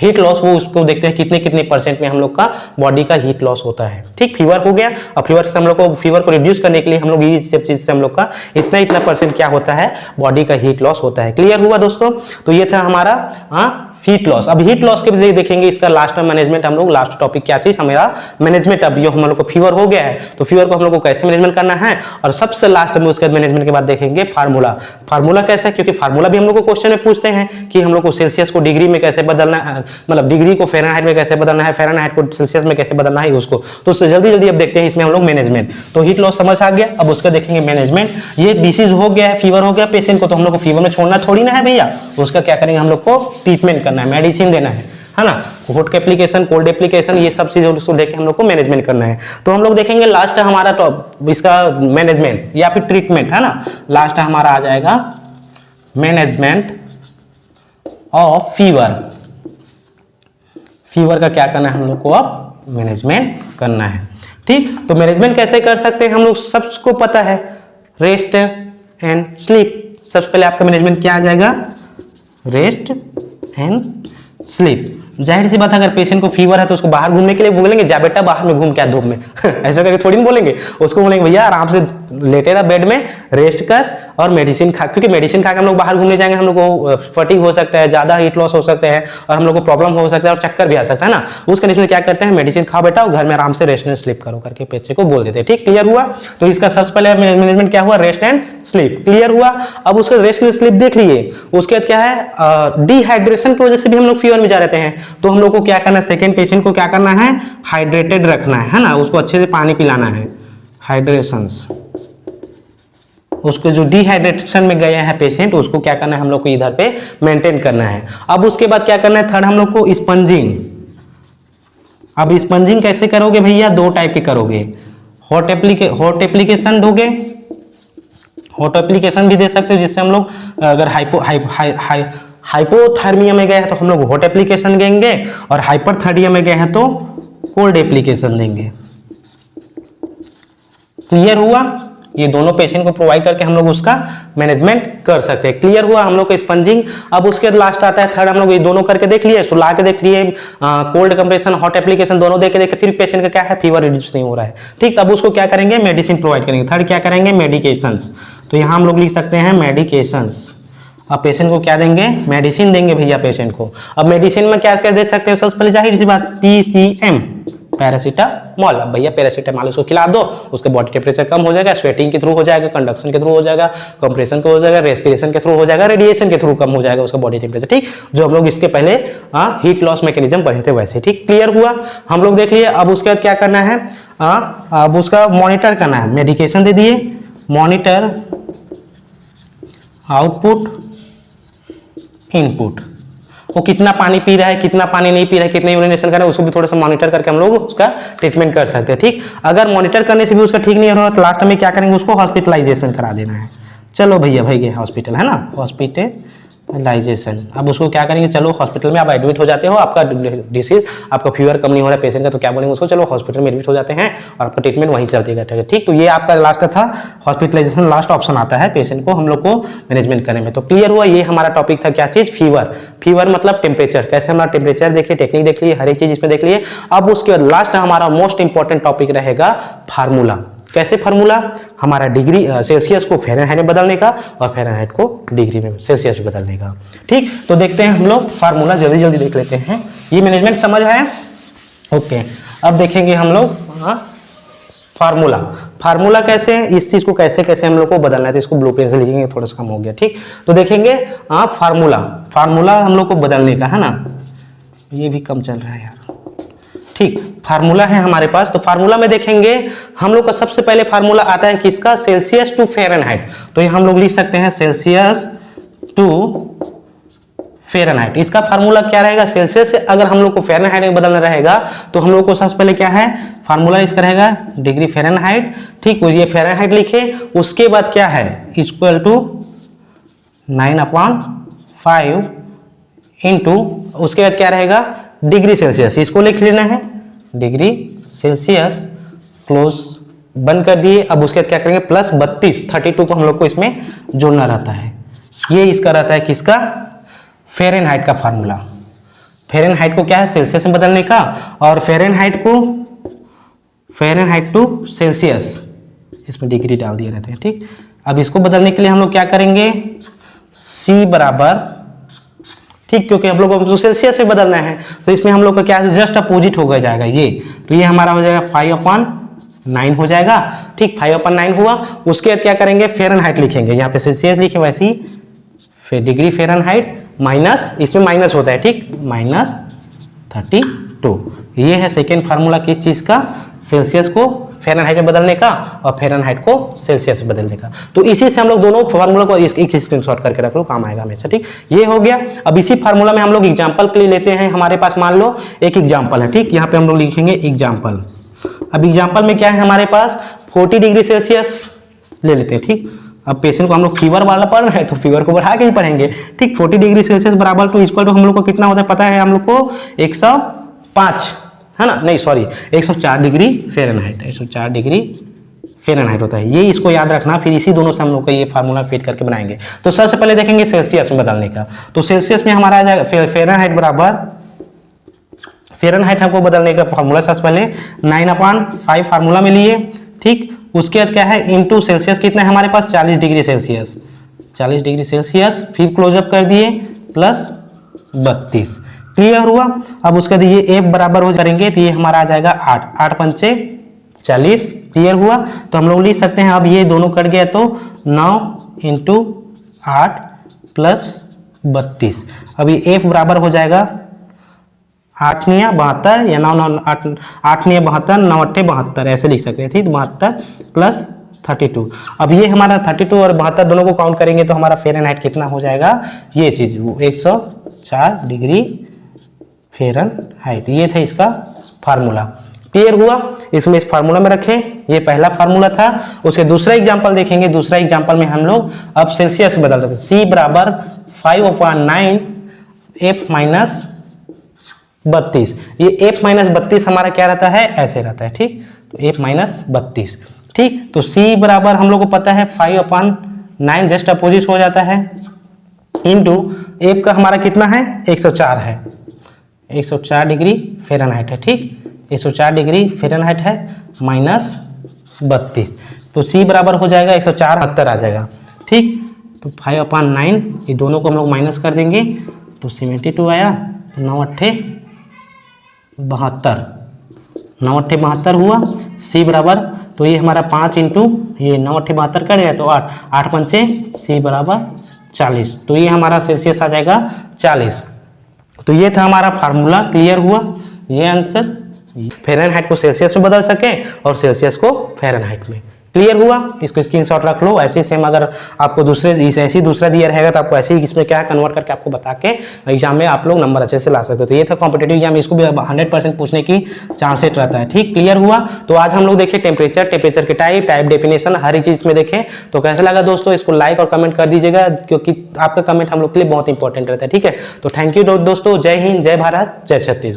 हीट लॉस, वो उसको देखते हैं कितने कितने % में हम लोग का बॉडी का हीट लॉस होता है, ठीक। फीवर हो गया, और फीवर से हम लोग को फीवर को रिड्यूस करने के लिए हम लोग ये सब चीज से हम लोग का इतना % क्या होता है, बॉडी का हीट लॉस होता है। क्लियर हुआ दोस्तों। तो ये था हमारा हीट लॉस। अब हीट लॉस के भी देखेंगे, इसका लास्ट मैनेजमेंट हम लोग, लास्ट टॉपिक क्या चीज, हमारा मैनेजमेंट। अब जो हम लोग को फीवर हो गया है तो फीवर को हम लोग को कैसे मैनेजमेंट करना है, और सबसे लास्ट में उसके मैनेजमेंट के बाद देखेंगे फार्मूला कैसे, क्योंकि फार्मूला भी हम लोग को क्वेश्चन में पूछते हैं कि हम लोग को सेल्सियस को डिग्री में कैसे बदलना है, मतलब डिग्री को फ़ारेनहाइट में कैसे बदलना है, फ़ारेनहाइट को सेल्सियस में कैसे बदलना है उसको। तो उससे जल्दी अब देखते हैं इसमें हम लोग मैनेजमेंट। तो हीट लॉस समझ आ गया, अब उसका देखेंगे मैनेजमेंट। ये डिसीज हो गया है, फीवर हो गया पेशेंट को, तो हम लोग को फीवर में छोड़ना थोड़ी ना है भैया, उसका क्या करेंगे, हम लोग को ट्रीटमेंट करना है, मेडिसिन देना है है ना। हॉट के एप्लीकेशन, कोल्ड एप्लीकेशन, ये सब चीज़ों को देख के हम लोग को मैनेजमेंट करना है। तो हम लोग देखेंगे लास्ट हमारा तो इसका मैनेजमेंट या फिर ट्रीटमेंट, है ना। लास्ट हमारा आ जाएगा मैनेजमेंट ऑफ फीवर। फीवर का क्या करना है हम लोग को, अब मैनेजमेंट करना है, ठीक। तो मैनेजमेंट कैसे कर सकते हैं हम लोग सबको पता है, रेस्ट एंड स्लीप। सबसे पहले आपका मैनेजमेंट क्या आ जाएगा, रेस्ट एंड स्लीप। जाहिर सी बात है, अगर पेशेंट को फीवर है तो उसको बाहर घूमने के लिए बोलेंगे, जा बेटा बाहर में घूम क्या धूप में ऐसा करके थोड़ी नहीं बोलेंगे उसको, बोलेंगे भैया आराम से लेटे रहा बेड में, रेस्ट कर और मेडिसिन खा, क्योंकि मेडिसिन खा के हम लोग बाहर घूमने जाएंगे, हम लोग को फटीग हो सकता है, ज्यादा हीट लॉस हो सकते हैं और हम लोग को प्रॉब्लम हो सकता है और चक्कर भी आ सकता है ना। उस कंडीशन में क्या करते हैं, मेडिसिन खाओ बेटा और घर में आराम से रेस्ट एंड स्लीप करो करके पेशेंट को बोल देते हैं, ठीक। क्लियर हुआ। तो इसका सबसे पहले मैनेजमेंट क्या हुआ, रेस्ट एंड स्लीप, क्लियर हुआ। अब उसका रेस्ट एंड स्लीप देख लिए, उसके बाद क्या है, डिहाइड्रेशन की वजह से भी हम लोग फीवर में जा रहते हैं, तो हम लोग को क्या करना है, सेकेंड पेशेंट को क्या करना है, हाइड्रेटेड रखना है ना, उसको अच्छे से पानी पिलाना है, हाइड्रेशन। उसको जो डिहाइड्रेशन में गया है पेशेंट, उसको क्या करना है हम लोग को इधर पे मेंटेन करना है। अब उसके बाद क्या करना है, थर्ड हम लोग को स्पंजिंग। अब स्पंजिंग कैसे करोगे भैया, दो टाइप की करोगे, हॉट एप्लीकेशन दोगे, हॉट एप्लीकेशन भी दे सकते हो, जिससे हम लोग अगर हाइपोथर्मिया में गए हैं तो हम लोग हॉट एप्लीकेशन देंगे और हाइपरथर्मिया में गए हैं तो कोल्ड एप्लीकेशन देंगे। क्लियर हुआ। ये दोनों पेशेंट को प्रोवाइड करके हम लोग उसका मैनेजमेंट कर सकते हैं। क्लियर हुआ हम लोग को स्पंजिंग। अब उसके बाद लास्ट आता है थर्ड, हम लोग ये दोनों करके देख लिए, सुला के देख लिए, कोल्ड कंप्रेशन, हॉट एप्लीकेशन दोनों देख के देखते, फिर पेशेंट का क्या है, फीवर रिड्यूस नहीं हो रहा है, ठीक। तब उसको क्या करेंगे, मेडिसिन प्रोवाइड करेंगे। थर्ड क्या करेंगे, मेडिकेशंस। तो यहाँ हम लोग लिख सकते हैं मेडिकेशंस। अब पेशेंट को क्या देंगे, मेडिसिन देंगे भैया पेशेंट को। अब मेडिसिन में क्या क्या दे सकते हैं, सबसे पहले जाहिर सी बात, PCM, पैरासीटामोल। अब भैया पैरासीटामोल उसको खिला दो, उसका बॉडी टेम्परेचर कम हो जाएगा, स्वेटिंग के थ्रू हो जाएगा, कंडक्शन के थ्रू हो जाएगा, कंप्रेशन के हो जाएगा, रेस्पिरेशन के थ्रू हो जाएगा, रेडिएशन के थ्रू कम हो जाएगा उसका बॉडी टेम्परेचर, ठीक। जो हम लोग इसके पहले हीट लॉस मैकेनिज्म पढ़े थे वैसे, ठीक। क्लियर हुआ, हम लोग देख लिए। अब उसके बाद क्या करना है, अब उसका मॉनिटर करना है, मेडिकेशन दे दिए, मॉनिटर आउटपुट इनपुट, वो कितना पानी पी रहा है, कितना पानी नहीं पी रहा है, कितना यूरिनेशन कर रहा है, उसको भी थोड़ा सा मॉनिटर करके हम लोग उसका ट्रीटमेंट कर सकते हैं, ठीक। अगर मॉनिटर करने से भी उसका ठीक नहीं हो रहा तो लास्ट में क्या करेंगे, उसको हॉस्पिटलाइजेशन करा देना है। चलो भैया भाई हॉस्पिटल, है ना, हॉस्पिटलाइजेशन। अब उसको क्या करेंगे, चलो हॉस्पिटल में आप एडमिट हो जाते हो, आपका डिसीज, आपका फीवर कम नहीं हो रहा है पेशेंट का, तो क्या बोलेंगे उसको, चलो हॉस्पिटल में एडमिट हो जाते हैं और आपका ट्रीटमेंट वहीं चलती है, ठीक। तो ये आपका लास्ट था हॉस्पिटलाइजेशन, लास्ट ऑप्शन आता है पेशेंट को हम लोग को मैनेजमेंट करने में। तो क्लियर हुआ, ये हमारा टॉपिक था, क्या चीज, फीवर। फीवर मतलब टेम्परेचर, कैसे हमारा टेम्परेचर देखिए, टेक्निक देख लिए, हर एक चीज इसमें देख लिए। अब उसके बाद लास्ट हमारा मोस्ट इंपॉर्टेंट टॉपिक रहेगा फार्मूला। कैसे फार्मूला, हमारा डिग्री सेल्सियस को फ़ारेनहाइट में बदलने का और फ़ारेनहाइट को डिग्री में सेल्सियस में बदलने का, ठीक। तो देखते हैं हम लोग फार्मूला, जल्दी जल्दी देख लेते हैं। ये मैनेजमेंट समझ आया, ओके। अब देखेंगे हम लोग फार्मूला। फार्मूला कैसे, इस चीज को कैसे कैसे हम लोग को बदलना है, तो इसको ब्लू पेन से लिखेंगे, थोड़ा सा कम हो गया, ठीक। तो देखेंगे फार्मूला, फार्मूला हम लोग को बदलने का, है ना, ये भी कम चल रहा है यार, ठीक। फार्मूला है हमारे पास, तो फार्मूला में देखेंगे हम लोग का सबसे पहले फार्मूला आता है किसका, सेल्सियस टू फ़ारेनहाइट। तो ये हम लोग लिख सकते हैं सेल्सियस टू फ़ारेनहाइट। इसका फार्मूला क्या रहेगा, सेल्सियस से अगर हम लोग को फ़ारेनहाइट में बदलना रहेगा तो हम लोग को सबसे पहले क्या है, फार्मूला इसका रहेगा डिग्री फ़ारेनहाइट, ठीक। ये फ़ारेनहाइट लिखे, उसके बाद क्या है, इक्वल टू 9/5 इंटू, उसके बाद क्या रहेगा, डिग्री सेल्सियस, इसको लिख लेना है, डिग्री सेल्सियस, क्लोज बंद कर दिए। अब उसके बाद क्या करेंगे, प्लस 32 को हम लोग को इसमें जोड़ना रहता है। ये इसका रहता है किसका, फ़ारेनहाइट का फार्मूला। फ़ारेनहाइट को क्या है, सेल्सियस में बदलने का, और फ़ारेनहाइट टू सेल्सियस, इसमें डिग्री डाल दिए रहते हैं, ठीक। अब इसको बदलने के लिए हम लोग क्या करेंगे, C बराबर, ठीक, क्योंकि हम लोग को तो सेल्सियस में बदलना है, तो इसमें हम लोग का क्या है, जस्ट अपोजिट हो गया जाएगा ये, तो ये हमारा हो जाएगा 5/9 हो जाएगा, ठीक। 5/9 हुआ। उसके बाद क्या करेंगे, फ़ारेनहाइट लिखेंगे, यहाँ पे सेल्सियस लिखे वैसे ही, फिर डिग्री फ़ारेनहाइट माइनस, इसमें माइनस होता है, ठीक, -32। ये है सेकेंड फार्मूला किस चीज़ का, सेल्सियस को फ़ारेनहाइट में बदलने का और फ़ारेनहाइट को सेल्सियस में बदलने का। तो इसी से हम लोग दोनों फार्मूला को एक स्क्रीनशॉट करके रख लो, काम आएगा हमेशा, ठीक। ये हो गया। अब इसी फार्मूला में हम लोग एग्जाम्पल के लिए लेते हैं, हमारे पास मान लो एक एग्जाम्पल है, ठीक। यहाँ पे हम लोग लिखेंगे एग्जाम्पल। अब एग्जाम्पल में क्या है हमारे पास 40 डिग्री सेल्सियस ले लेते हैं, ठीक। अब पेशेंट को हम लोग फीवर वाला पढ़ रहे हैं तो फीवर को बढ़ा के ही पढ़ेंगे, ठीक। 40 डिग्री सेल्सियस बराबर टू इक्वल टू हम लोग को कितना होता है पता है हम लोग को 105, है ना, नहीं sorry 104 degree Fahrenheit, 104 degree Fahrenheit होता है। ये इसको याद रखना, फिर इसी दोनों से हम लोग को ये फार्मूला फिट करके बनाएंगे। तो सबसे पहले देखेंगे सेल्सियस में बदलने का। तो सेल्सियस में हमारा आ जाएगा फ़ारेनहाइट बराबर, फ़ारेनहाइट हमको बदलने का फार्मूला सबसे पहले 9/5 फार्मूला में लिए, ठीक। उसके बाद क्या है इनटू सेल्सियस कितना है हमारे पास 40 डिग्री सेल्सियस, 40 डिग्री सेल्सियस, फिर क्लोजअप कर दिए प्लस 32, क्लियर हुआ। अब उसके बाद ये एफ बराबर हो जाएंगे तो ये हमारा आ जाएगा 8, 8 पंचे 40, क्लियर हुआ। तो हम लोग लिख सकते हैं, अब ये दोनों कट गया तो 9 × 8 प्लस 32। अब ये एफ बराबर हो जाएगा 8 × 72 या 9 8 × 72 9 8 72 ऐसे लिख सकते हैं, ठीक। 72 प्लस 32। अब ये हमारा 32 और 72 दोनों को काउंट करेंगे तो हमारा फ़ारेनहाइट कितना हो जाएगा, ये चीज़ 104 डिग्री फ़ारेनहाइट। ये था इसका फार्मूला, क्लियर हुआ। इसमें इस फार्मूला में रखें, ये पहला फार्मूला था। उसके दूसरा एग्जाम्पल देखेंगे, दूसरा एग्जाम्पल में हम लोग अब सेल्सियस बदल रहे थे। C बराबर 5/9 F माइनस 32। ये F माइनस 32 हमारा क्या रहता है, ऐसे रहता है, ठीक। तो F माइनस 32, ठीक। तो C बराबर हम लोग को पता है 5/9 जस्ट अपोजिट हो जाता है, इंटू F का हमारा कितना है 104 है, 104 डिग्री फ़ारेनहाइट है, ठीक। 104 डिग्री फ़ारेनहाइट है माइनस 32। तो C बराबर हो जाएगा 104 70 आ जाएगा, ठीक। तो 5/9 ये दोनों को हम लोग माइनस कर देंगे तो 72 आया, 9 8 72, 9 8 72 हुआ। C बराबर तो ये हमारा 5 इंटू ये 9 8 72 कर गया तो 8, 8 पंचे C बराबर 40। तो ये हमारा सेल्सियस आ जाएगा 40। तो ये था हमारा फार्मूला, क्लियर हुआ। ये आंसर फ़ारेनहाइट को सेल्सियस में बदल सके और सेल्सियस को फ़ारेनहाइट में, क्लियर हुआ। इसको स्क्रीनशॉट रख लो। ऐसे सेम अगर आपको ऐसे दूसरा दिया रहेगा तो आपको ऐसे ही इसमें क्या कन्वर्ट करके आपको बता के एग्जाम में आप लोग नंबर अच्छे से ला सकते हो। तो ये था कॉम्पिटेटिव एग्जाम, इसको भी 100% पूछने की चांसेस रहता है, ठीक, क्लियर हुआ। तो आज हम लोग देखें टेम्परेचर के टाइप डेफिनेशन हर एक चीज़ में देखें। तो कैसा लगा दोस्तों, इसको लाइक और कमेंट कर दीजिएगा क्योंकि आपका कमेंट हम लोग के लिए बहुत इंपॉर्टेंट रहता है, ठीक है। तो थैंक यू दोस्तों, जय हिंद, जय भारत, जय छत्तीसगढ़।